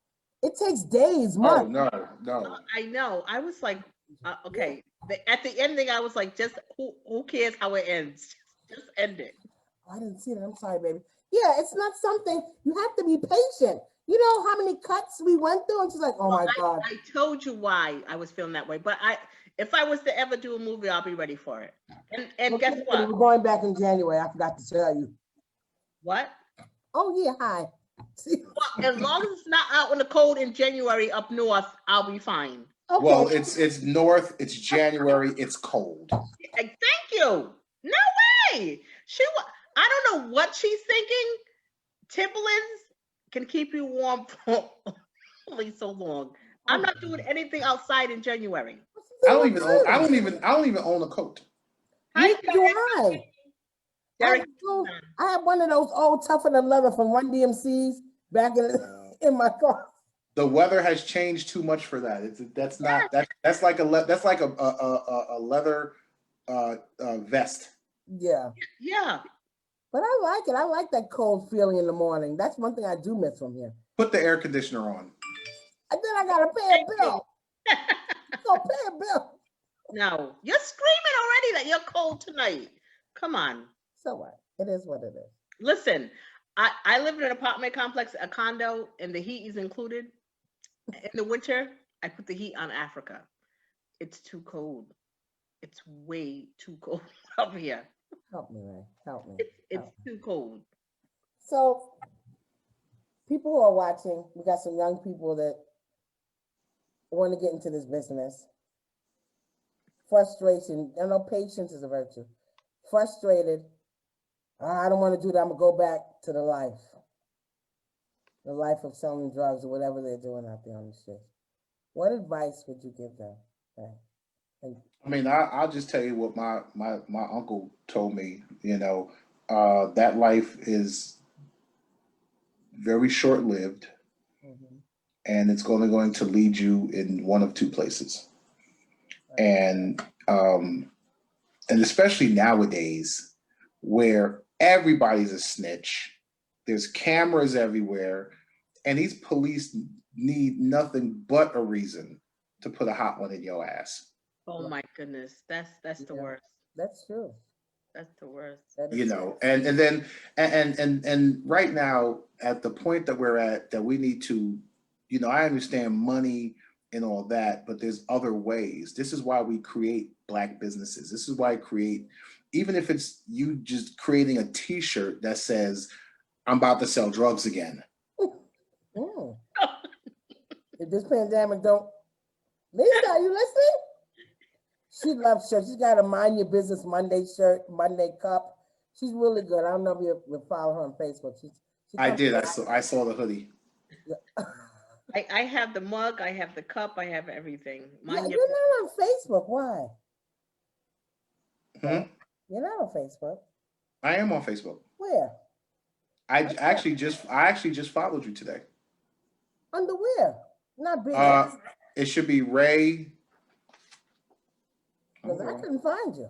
It takes days, Oh, months. no. I know. I was like, okay. At the ending, I was like, just who cares how it ends? Just end it. Oh, I didn't see that. I'm sorry, baby. Yeah, it's not something you have to be patient. You know how many cuts we went through, and she's like, "Oh my God." I told you why I was feeling that way. But if I was to ever do a movie, I'll be ready for it. And Well, guess Kitty, what? we're going back in January. I forgot to tell you. What? Oh yeah, hi. See? Well, as long as it's not out in the cold in January up north, I'll be fine. Okay. Well, it's north, it's January, it's cold. Thank you. No way. I don't know what she's thinking. Timberlands can keep you warm for only so long. I'm not doing anything outside in January. I don't even own a coat. Neither do I. Derek, I have one of those old tougher than leather from Run DMCs back in my car. The weather has changed too much for that. That's like a leather vest. Yeah. yeah. But I like it. I like that cold feeling in the morning. That's one thing I do miss from here. Put the air conditioner on. And then I gotta pay a bill. Go pay a bill. No, you're screaming already that you're cold tonight. Come on. So what? It is what it is. Listen, I live in an apartment complex, a condo, and the heat is included. In the winter, I put the heat on Africa. It's too cold. It's way too cold up here. Help me, Ray. Help me. It's too cold. So, people who are watching, we got some young people that want to get into this business. Frustration. I know patience is a virtue. Frustrated. I don't want to do that. I'm going to go back to the life of selling drugs or whatever they're doing out there on the street. What advice would you give them? Okay. I mean, I'll just tell you what my uncle told me. That life is very short-lived, and it's going to lead you in one of two places. And especially nowadays, where everybody's a snitch, there's cameras everywhere, and these police need nothing but a reason to put a hot one in your ass. Oh my goodness, that's the worst. That's true. That's the worst. And right now, at the point that we're at, that we need to, I understand money and all that, but there's other ways. This is why we create Black businesses. This is why I create, even if it's you just creating a T-shirt that says, "I'm about to sell drugs again." If this pandemic don't, Lisa, are you listening? She loves shirts. She's got a Mind Your Business Monday shirt, Monday cup. She's really good. I don't know if you follow her on Facebook. I did. I saw the hoodie. I have the mug. I have the cup. I have everything. You're not on Facebook. Why? You're not on Facebook. I am on Facebook. Where? I actually just followed you today. Under where? Not big. It should be Ray. Because I couldn't find you.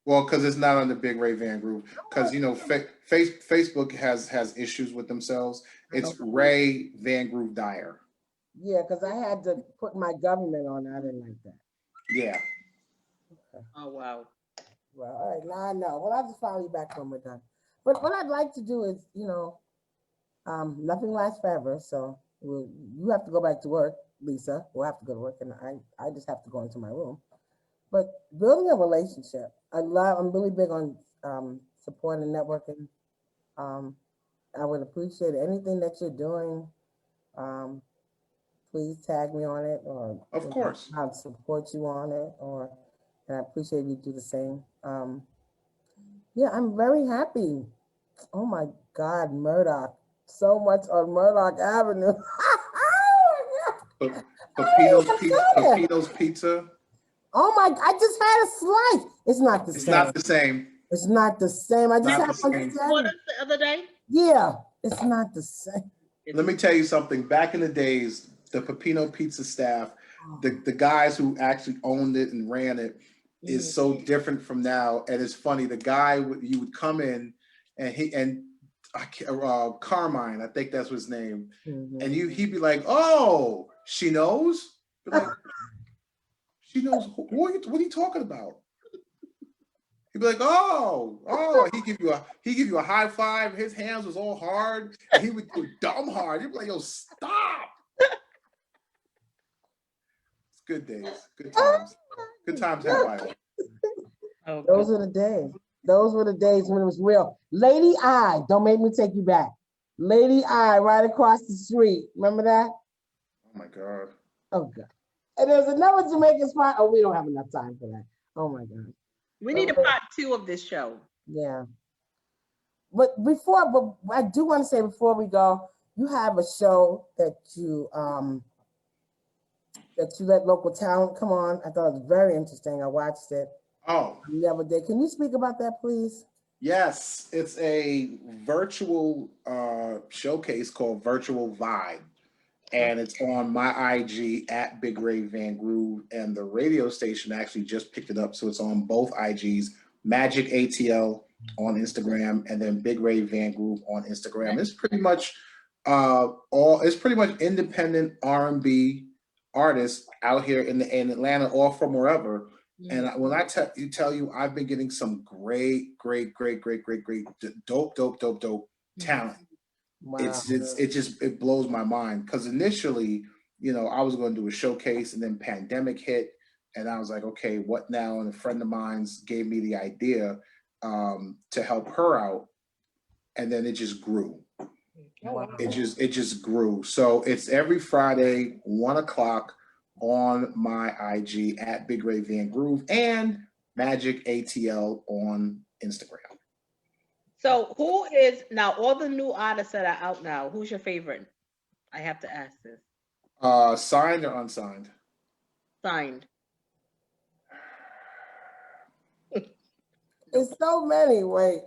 Well, because it's not on the Big Ray Van Groove. Because Facebook has issues with themselves. It's Ray Van Groove Dyer. Yeah, because I had to put my government on. I didn't like that. Yeah. Okay. Oh wow. Well, all right, now I know. Well, I'll just follow you back when we're done. But what I'd like to do is, nothing lasts forever. So you have to go back to work, Lisa. We'll have to go to work, and I just have to go into my room. But building a relationship, I'm really big on support and networking. I would appreciate anything that you're doing. Please tag me on it, or of course, I'll support you on it, and I appreciate you do the same. Yeah, I'm very happy. Oh my God, Murdoch, so much on Murdoch Avenue. Pepito's Pizza. Oh my! I just had a slice. It's not the same. It's not the same. It's not the same. I just had one the other day. Yeah, it's not the same. Let me tell you something. Back in the days, the Pepino Pizza staff, the guys who actually owned it and ran it, is so different from now. And it's funny, the guy you would come in and Carmine, I think that's his name, and he'd be like, "Oh, she knows." Be like, she knows. What are you talking about? He'd be like, "Oh." He give you a high five. His hands was all hard, and he would do dumb hard. You'd be like, "Yo, stop." It's good days, good times, good times had by all. Oh, Those are the days. Those were the days when it was real. Lady I, don't make me take you back. Lady I, right across the street. Remember that? Oh my God. Oh God. And there's another Jamaican spot. Oh, we don't have enough time for that. Oh my God. we need a part 2 of this show. Yeah. But I do want to say before we go, you have a show that you let local talent come on. I thought it was very interesting. I watched it Oh, the other day. Can you speak about that, please? yes. It's a virtual showcase called Virtual Vibe. And it's on my IG at Big Ray Van Groove. And the radio station actually just picked it up. So it's on both IGs, Magic ATL on Instagram, and then Big Ray Van Groove on Instagram. It's pretty much independent R&B artists out here in Atlanta or from wherever. And when I tell you, I've been getting some great, dope talent. Wow. It blows my mind, because initially, I was going to do a showcase, and then pandemic hit, and I was like, okay, what now? And a friend of mine's gave me the idea to help her out, and then it just grew. Wow. It just grew. So it's every Friday, 1:00 on my IG at Big Ray Van Groove and Magic ATL on Instagram. So who is now all the new artists that are out now? Who's your favorite? I have to ask this. Signed or unsigned? Signed. There's so many. Wait.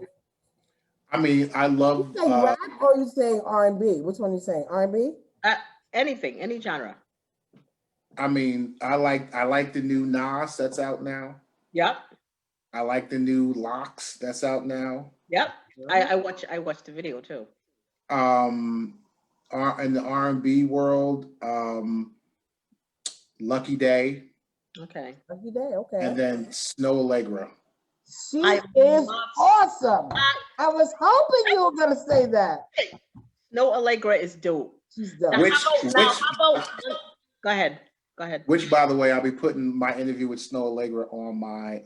I mean, I love. You saying rap or you saying R&B? Which one are you saying? R&B? Anything, any genre. I mean, I like the new Nas that's out now. Yep. I like the new Locks that's out now. Yep. I watched the video too. In the R&B world, Lucky Day. Okay. Lucky Day, okay. And then Snow Allegra. She is awesome. I was hoping you were gonna say that. Snow Allegra is dope. She's dope. How about go ahead. Which, by the way, I'll be putting my interview with Snow Allegra on my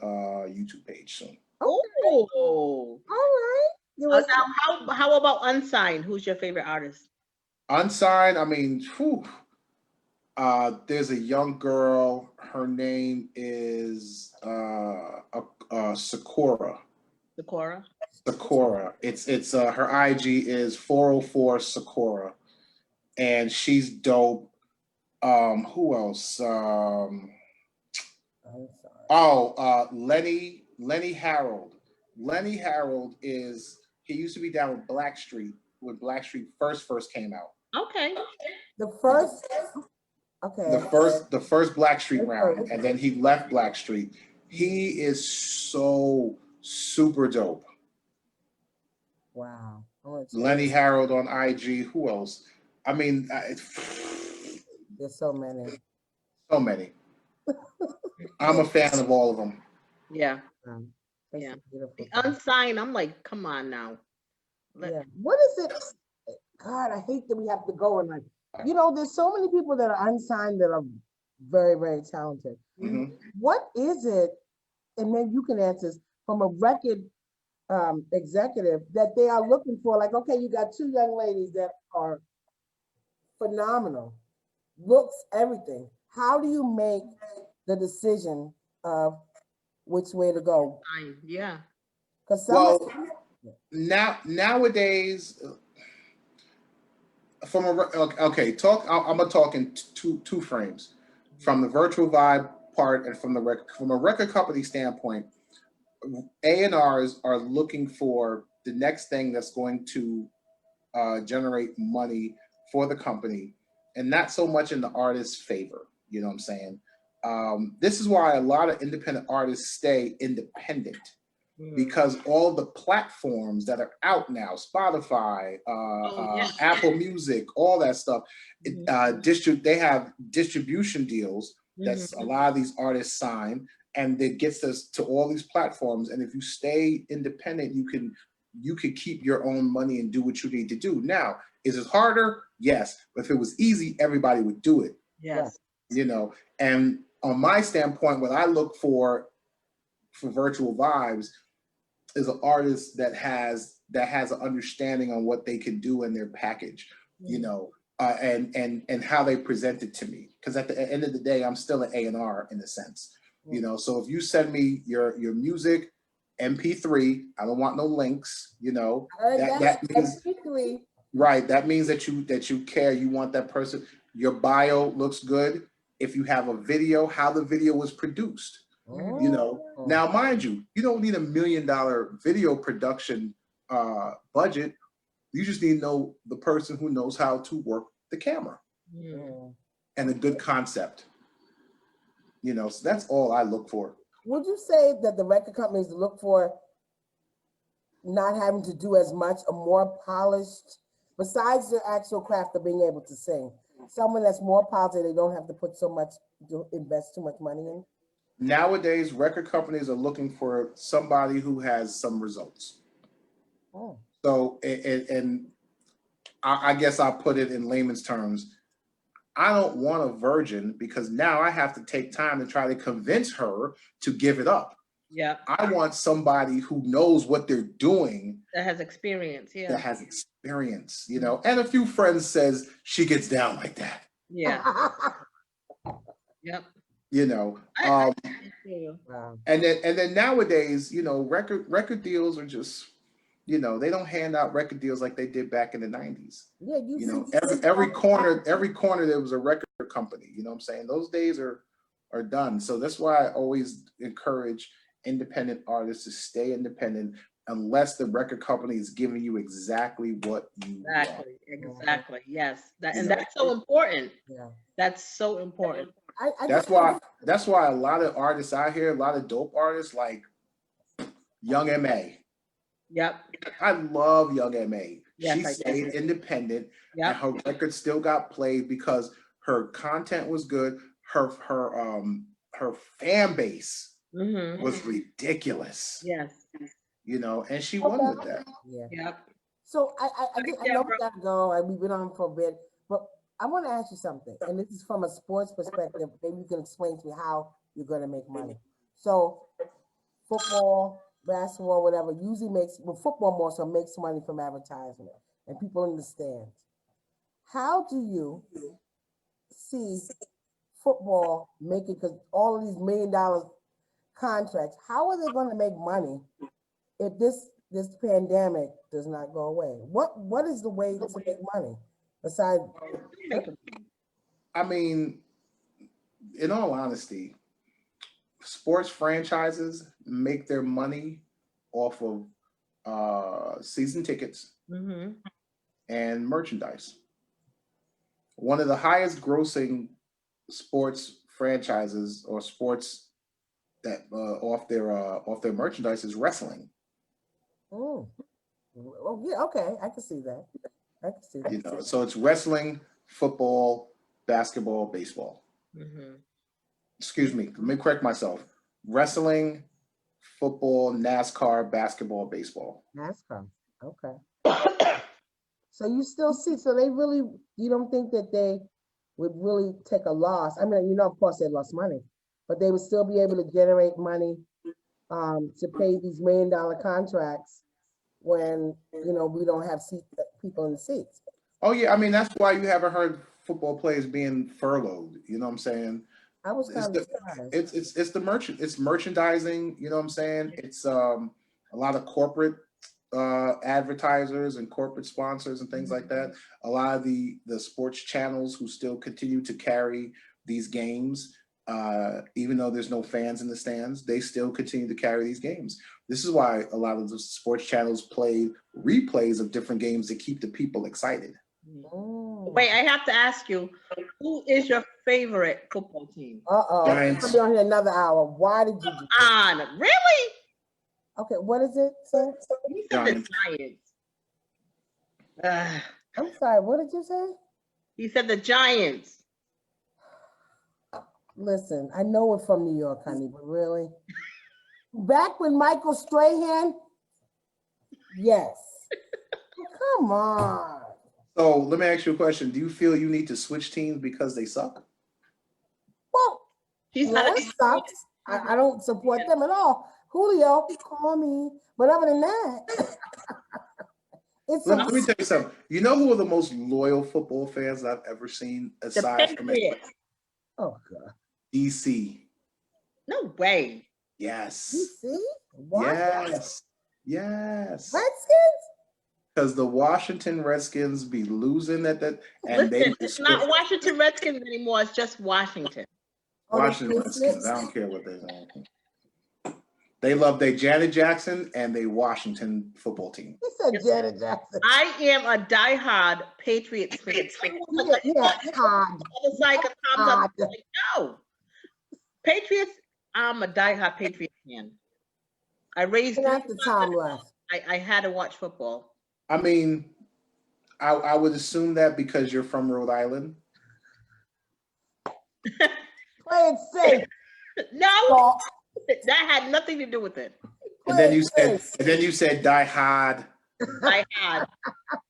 YouTube page soon. Oh, all right. Now, how about unsigned? Who's your favorite artist? Unsigned, I mean, there's a young girl. Her name is Sakura. Sakura. It's her IG is 404 Sakura, and she's dope. Who else? Lenny Harold. Lenny Harold he used to be down with Blackstreet when Blackstreet first came out. Okay. The first Blackstreet round, and then he left Blackstreet. He is so super dope. Wow. Lenny Harold on IG. Who else? I mean, there's so many. So many. I'm a fan of all of them. Yeah. Yeah. The unsigned, I'm like, come on now. Yeah. What is it? God, I hate that we have to go and there's so many people that are unsigned that are very, very talented. Mm-hmm. What is it, and maybe you can answer this, from a record executive that they are looking for? Like, okay, you got two young ladies that are phenomenal, looks, everything. How do you make the decision of which way to go? Yeah. Because nowadays, I'm gonna talk in two frames, from the Virtual Vibe part and from a record company standpoint. A&Rs are looking for the next thing that's going to generate money for the company. and not so much in the artist's favor. You know what I'm saying? This is why a lot of independent artists stay independent, because all the platforms that are out now, Spotify, Apple Music, all that stuff, they have distribution deals that's a lot of these artists sign, and it gets us to all these platforms. And if you stay independent, you can keep your own money and do what you need to do. Now, is it harder? Yes. But if it was easy, everybody would do it. Yes. You know, and on my standpoint, what I look for Virtual Vibes is an artist that has an understanding on what they can do in their package, you know, and how they present it to me. Because at the end of the day, I'm still an A&R in a sense, you know. So if you send me your music, MP3, I don't want no links, you know. That means MP3. Right. That means that you care. You want that person. Your bio looks good. If you have a video, how the video was produced. You know, now mind you, you don't need $1 million video production budget. You just need to know the person who knows how to work the camera and a good concept. You know, so that's all I look for. Would you say that the record companies look for not having to do as much, a more polished, besides their actual craft of being able to sing, someone that's more polished, they don't have to put so much, to invest too much money in? Nowadays, record companies are looking for somebody who has some results. So, and I guess I'll put it in layman's terms. I don't want a virgin, because now I have to take time to try to convince her to give it up. Yeah. I want somebody who knows what they're doing. That has experience. Yeah. That has experience, you know, and a few friends says she gets down like that. Yeah. Yep. You know, Wow. and then nowadays, you know, record deals are just, you know, they don't hand out record deals like they did back in the 90s. Yeah, you know, every corner there was a record company. You know what I'm saying? Those days are done. So that's why I always encourage independent artists to stay independent, unless the record company is giving you exactly what you want. Exactly. Yes. That's so important. Yeah. That's so important. That's why a lot of artists out here, a lot of dope artists like Young M.A. Yep. I love Young M.A. Yes, She stayed independent, and her record still got played because her content was good. Her fan base was ridiculous. Yes. You know, and she won with that. Yeah. Yep. So I know we gotta go, and we've been on for a bit, but I want to ask you something, and this is from a sports perspective. Maybe you can explain to me how you're going to make money. So football, basketball, whatever, usually football more so makes money from advertisement and people in the stands. How do you see football making, because all of these $1 million contracts, how are they going to make money if this pandemic does not go away? What is the way to make money besides? I mean, in all honesty, sports franchises make their money off of season tickets and merchandise. One of the highest grossing sports franchises or sports that off their merchandise is wrestling. Oh, yeah, okay, I can see that. You know, so it's wrestling, football, basketball, baseball. Excuse me, let me correct myself. Wrestling, football, NASCAR, basketball, baseball. NASCAR, okay. So you still see, you don't think that they would really take a loss? I mean, you know, of course they lost money, but they would still be able to generate money to pay these $1 million contracts when, you know, we don't have people in the seats. Oh yeah, I mean, that's why you haven't heard football players being furloughed. You know what I'm saying? I was kind of surprised. It's merchandising. You know what I'm saying? It's a lot of corporate advertisers and corporate sponsors and things like that. A lot of the sports channels who still continue to carry these games, even though there's no fans in the stands, they still continue to carry these games. This is why a lot of the sports channels play replays of different games to keep the people excited. Wait, I have to ask you, who is your favorite football team? Uh-oh. Giants. I'll be on here another hour. Why did you do that? On, really? Okay, what is it, sir? You said the Giants. Giants. Ugh. I'm sorry, what did you say? He said the Giants. Listen, I know we're from New York, honey, but really? Back when Michael Strahan? Yes. Oh, come on. So let me ask you a question. Do you feel you need to switch teams because they suck? Well, He's no, not. it sucks. I don't support them at all. Julio, call me. But other than that, it's Let me tell you something. You know who are the most loyal football fans I've ever seen The aside from Patriots. oh god. DC? No way. You Yes. see? What? Yes. Yes. Redskins? Because the Washington Redskins be losing at that, and Listen, they it's not Washington Redskins anymore. It's just Washington. Oh, the Washington Redskins. Patriots? I don't care what they're saying. They love their Janet Jackson and they Washington football team. He said Janet Jackson. I am a diehard Patriots fan. Yeah, hard. Other side comes up, Hard. like, no. Patriots, I'm a diehard Patriots fan. I raised And after Tom left. I had to watch football. I mean, I would assume that because you're from Rhode Island. Play it safe. No, Paul. that had nothing to do with it. And then you Play it said, safe. and then you said die hard, I had.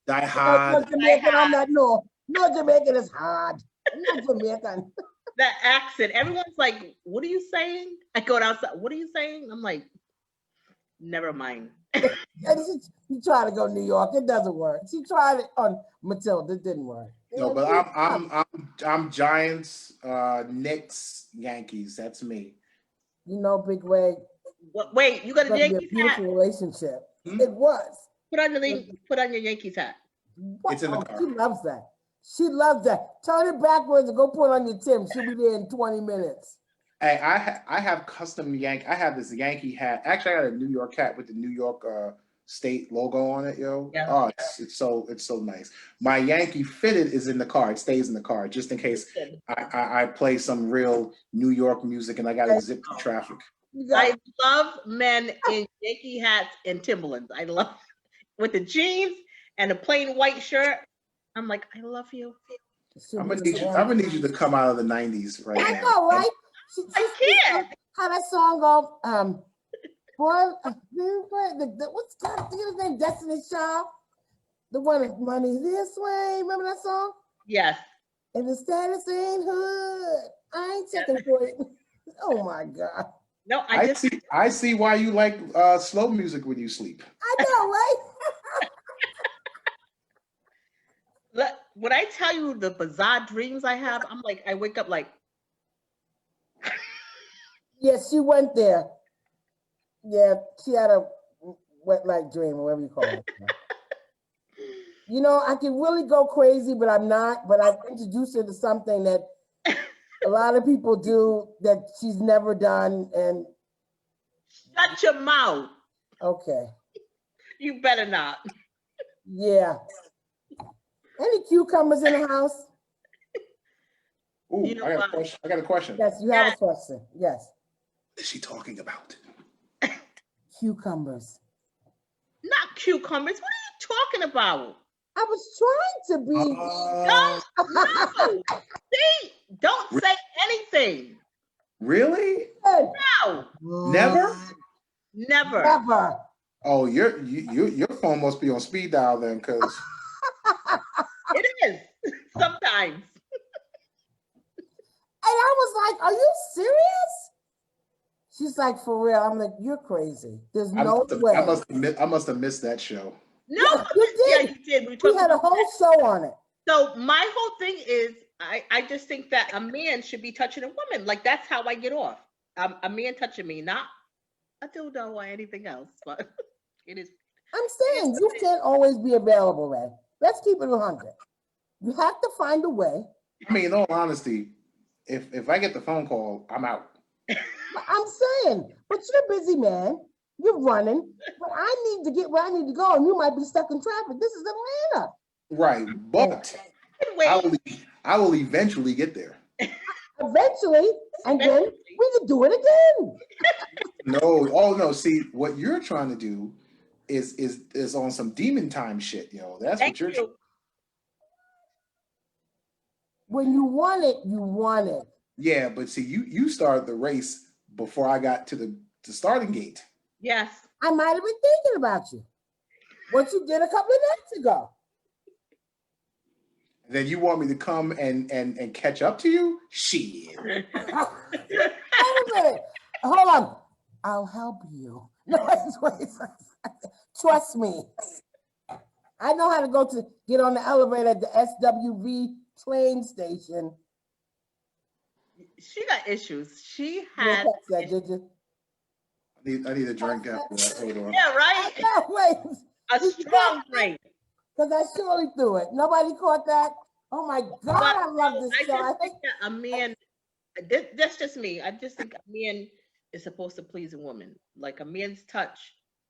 die No hard. Jamaican, I'm not, no. No Jamaican is hard. I'm not Jamaican. That accent. Everyone's like, what are you saying? I go outside. What are you saying? I'm like, never mind. And she tried to go New York. It doesn't work. She tried it on Matilda. It didn't work. No, but I'm Giants, Knicks, Yankees. That's me. You know, Big Way, Wait, you got it's a gonna be a Yankees beautiful hat? relationship. Hmm? It was. Put on your Yankees hat. What? It's in the Oh, car. she loves that. She loves that. Turn it backwards and go put on your Tim. She'll be there in 20 minutes. Hey, I have custom I have this Yankee hat. Actually, I got a New York hat with the New York state logo on it, yo. Yeah. Oh, it's so nice. My Yankee fitted is in the car. It stays in the car just in case I play some real New York music and I got to zip through traffic. You got I love men in Yankee hats and Timberlands. I love with the jeans and a plain white shirt. I'm like, I love you. she'll I'm be gonna need you to come out of the '90s right I now. know, right? I can't. How that song go? Boy, what's that? His name? Destiny Child. The one is money this way. Remember that song? Yes. And the status ain't hood. I ain't checking for it. Oh my God. No, I see why you like slow music when you sleep. I know, right? When I tell you the bizarre dreams I have, I'm like, I wake up like, Yes, she went there. Yeah, she had a wet light dream, or whatever you call it. You know, I can really go crazy, but I'm not. But I've introduced her to something that a lot of people do that she's never done. And shut your mouth. okay, You better not. yeah. Any cucumbers in the house? Ooh, You know I got a what? question. I got a question. Yes, you have a question. Yes, What is she talking about? cucumbers. Not cucumbers. What are you talking about? I was trying to be. No. See, don't say anything. Really? No, Never? never. Never. Oh, your phone must be on speed dial then, because It is sometimes. And I was like, are you serious? She's like, for real. I'm like, you're crazy. There's no way. I must have missed that show. No, Yeah, you yeah, did. you did. We talked had a about whole that. show on it. So my whole thing is, I just think that a man should be touching a woman. Like that's how I get off. A man touching me, not a dildo or anything else. But it is. I'm saying you can't always be available, Ray. Let's keep it 100. You have to find a way. I mean, in all honesty, if I get the phone call, I'm out. But I'm saying, but you're a busy man. You're running. But I need to get where I need to go, and you might be stuck in traffic. This is Atlanta. Right, but can wait. I will eventually get there. Eventually, and then we can do it again. No, oh no. See, what you're trying to do is on some demon time shit, yo. That's Thank what you're. you. When you want it, you want it. Yeah, but see, you started the race before I got to the starting gate. Yes. I might have been thinking about you. What you did a couple of nights ago. Then you want me to come and catch up to you? Shit. Wait a minute. Hold on. I'll help you. No, wait. Trust me. I know how to get on the elevator at the SWV train station. She got issues. She You had. didn't catch that, did you? I need a drink after that. Hold on. Yeah, right. No, wait. A strong drink. Because I surely threw it. Nobody caught that. Oh my God, But I love this I show. just think that a man. That's just me. I just think a man is supposed to please a woman. Like a man's touch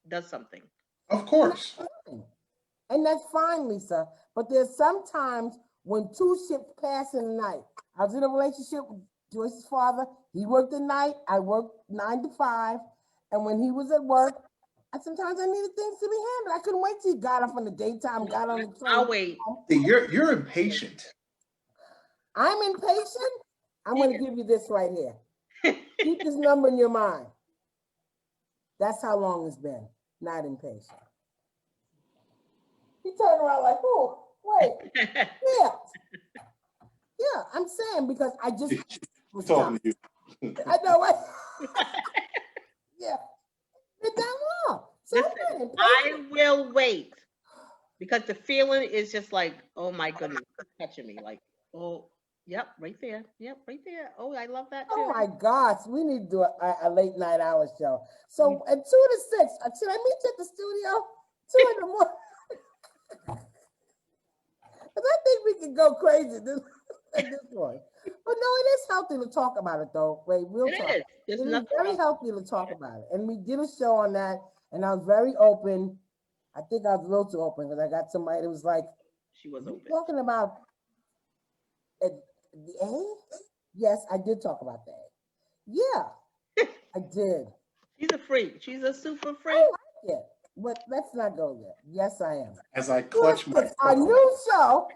does something. Of course. And that's fine, Lisa. But there's sometimes when two ships pass in the night. I was in a relationship with Joyce's father. He worked at night. I worked 9 to 5. And when he was at work, sometimes I needed things to be handled. I couldn't wait till he got up in the daytime, got on the train. I'll wait. See, you're impatient. I'm impatient. I'm going to give you this right here. Keep this number in your mind. That's how long it's been. Not impatient. He turned around like, oh, wait, yeah. Yeah, I'm saying because I just was Talking to you. I know what. Yeah. It's that long. So Listen, I'm not I impatient. will wait because the feeling is just like, oh my goodness, it's touching me. Like, oh, yep, right there. Yep, right there. Oh, I love that too. Oh my gosh, we need to do a late night hour show. So at 2 to 6, should I meet you at the studio? 2 in the morning. Because I think we can go crazy at this point. But no, it is healthy to talk about it though. Wait, real It talk. is. There's It is nothing very wrong. healthy to talk about it. And we did a show on that, and I was very open. I think I was a little too open because I got somebody that was like, She was "You open. talking about the A?" Yes, I did talk about that. Yeah, I did. She's a freak. She's a super freak. I like it. But let's not go there. Yes, I am. As I clutch my Our new show.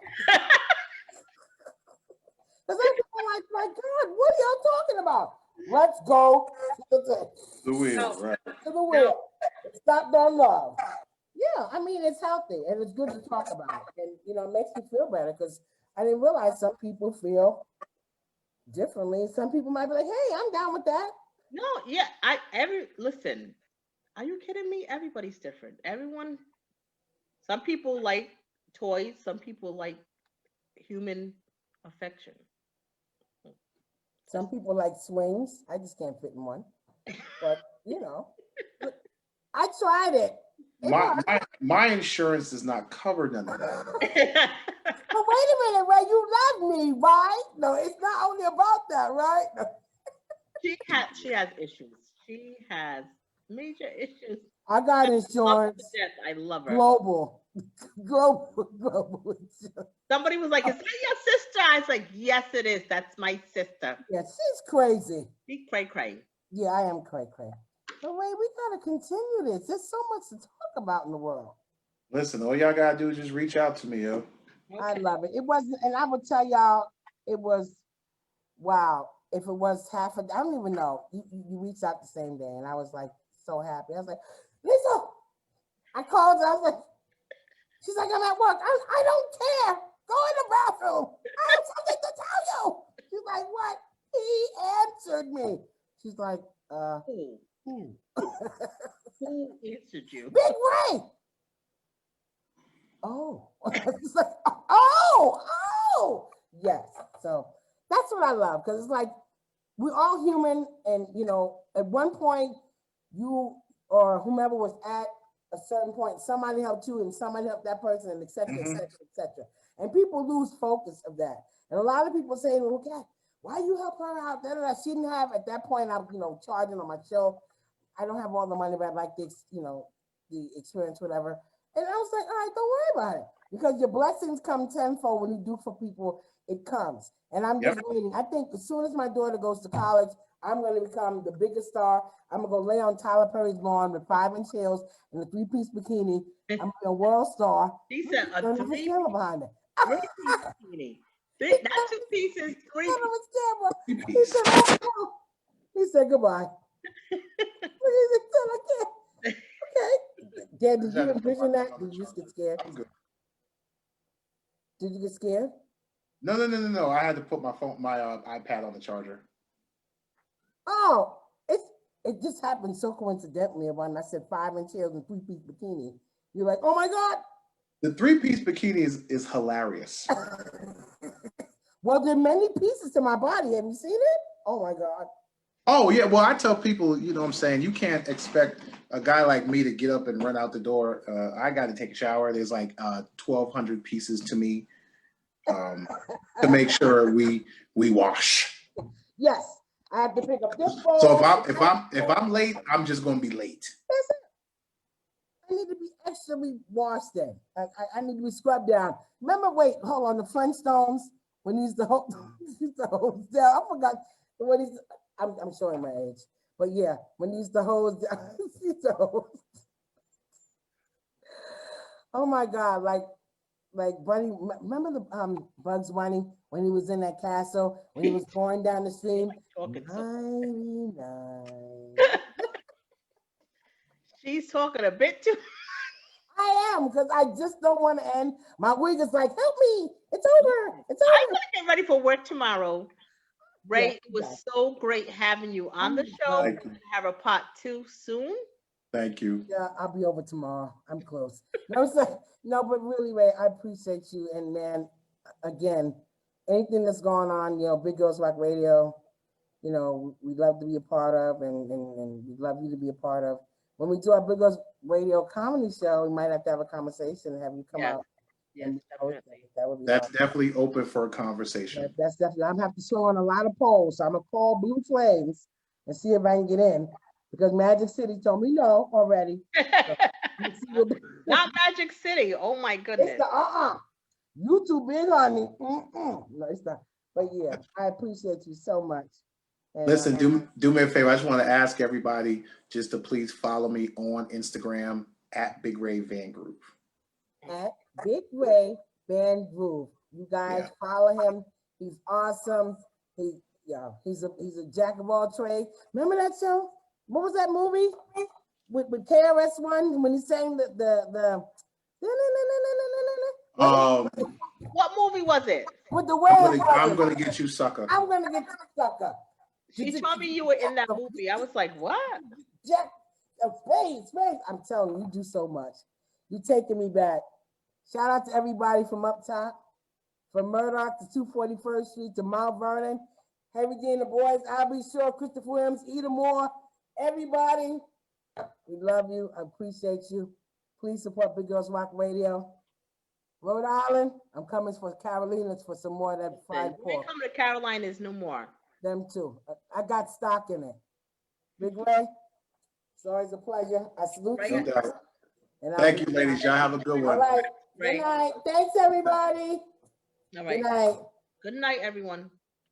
Because I'm like, my God, what are y'all talking about? Let's go to the wheel, No. right? the wheel. Stop on love. Yeah, I mean, it's healthy and it's good to talk about it. And, you know, it makes me feel better because I didn't realize some people feel differently. Some people might be like, hey, I'm down with that. No, yeah. Listen, are you kidding me? Everybody's different. Some people like toys, some people like human affection. Some people like swings. I just can't fit in one. But, you know, I tried it. My insurance does not cover none of that. But wait a minute, Ray, you love me, right? No, it's not only about that, right? She has issues. She has major issues. I got Love her insurance. to death. I love her. Global insurance. Somebody was like, "Is that your sister?" I was like, "Yes, it is. That's my sister." Yeah, she's crazy. She cray cray. Yeah, I am cray. But Ray, we gotta continue this. There's so much to talk about in the world. Listen, all y'all gotta do is just reach out to me, yo. I Okay. love it. It wasn't, and I will tell y'all, it was, wow. If it was half I don't even know. You reached out the same day, and I was like so happy. I was like, Lisa, I called her. I was like, she's like, I'm at work. I don't care. Go in the bathroom. I have something to tell you. She's like, what? He answered me. She's like, Who? who? Who answered you? Big Ray. Oh. It's like, oh. Yes. So that's what I love because it's like we're all human, and you know, at one point, you or whomever was at a certain point, somebody helped you, and somebody helped that person, and et cetera, et cetera, et cetera. And people lose focus of that. And a lot of people say, "Well, God, why you help her out?" She didn't have at that point. I'm, charging on my show. I don't have all the money, but I like the, the experience, whatever. And I was like, all right, don't worry about it. because your blessings come tenfold when you do for people. It comes, and I'm just Yep. waiting. I think as soon as my daughter goes to college, I'm going to become the biggest star. I'm gonna go lay on Tyler Perry's lawn with 5-inch heels and a 3-piece bikini. I'm gonna be a world star. She said a Don't have a 3-piece camera behind it. bikini. Not 2 pieces, 3 Son of pieces. a camera. He Peace. said, "Oh, no." He said goodbye. He said, "I can't." Okay. Dad, did you envision that? Did you just get scared? I'm good. Did you get scared? No. I had to put my iPad on the charger. Oh, it just happened so coincidentally when I said 5-inch heels and 3-piece bikini. You're like, oh my God. The 3-piece bikini is hilarious. Well, there are many pieces to my body. Have you seen it? Oh my God. Oh yeah, well I tell people, you know what I'm saying, you can't expect a guy like me to get up and run out the door. I got to take a shower. There's like 1,200 pieces to me to make sure we wash. Yes, I have to pick up this phone. So if I'm late, I'm just gonna be late. That's it. I need to be extra washed then. I need to be scrubbed down. Remember, wait, hold on, the Flintstones when he used to hold down. I forgot when he's. I'm showing my age, but yeah, when he used to hose down, he used to hose. Oh my God, like Bunny. Remember the Bugs Bunny when he was in that castle when he was going down the stream. Talking so- 99. She's talking a bit too. I am, because I just don't want to end. My wig is like, help me. It's over. It's I'm over. gonna get ready for work tomorrow. Ray, Yes, it was yes. so great having you on the Oh, show. Thank you. Have a part 2 soon. Thank you. Yeah, I'll be over tomorrow. I'm close. No, sir. No, but really, Ray, I appreciate you. And man, again, anything that's going on, Big Girls Rock Radio, we'd love to be a part of, and we'd love you to be a part of. When we do our Big Girls Radio comedy show, we might have to have a conversation and have you come Yes. out. Yes, and definitely. that would be That's awesome. definitely open for a conversation. That's definitely. I'm gonna have to show on a lot of polls. So I'm gonna call Blue Flames and see if I can get in, because Magic City told me no already. Let's see what- Not Magic City. Oh my goodness. It's the You too big, honey. No, it's not. But yeah, I appreciate you so much. And, Listen, do me a favor. I just want to ask everybody just to please follow me on Instagram at Big Ray Van Group. at Big Ray Van Groove. You guys Yeah. follow him. He's awesome. He's a jack of all trades. Remember that show? What was that movie with KRS-One when he sang the What movie was it? with the I'm whale? gonna get you, sucker. I'm gonna get you sucker. She told me you were in that movie. I was like, what? Jack of Spades. I'm telling you, you do so much. You taking me back. Shout out to everybody from up top, from Murdoch to 241st Street to Mount Vernon, Heavy D and the boys, Albie Shaw, Christopher Williams, Eda Moore, everybody. We love you. I appreciate you. Please support Big Girls Rock Radio. Rhode Island, I'm coming for Carolinas for some more of that fried We pork. come to Carolinas no more. Them too. I got stock in it. Big Ray, it's always a pleasure. I salute Right. No you. doubt. And Thank you, ladies. Y'all have a good All one. right. Right. Good night. Thanks, everybody. All right. Good night. Good night, everyone.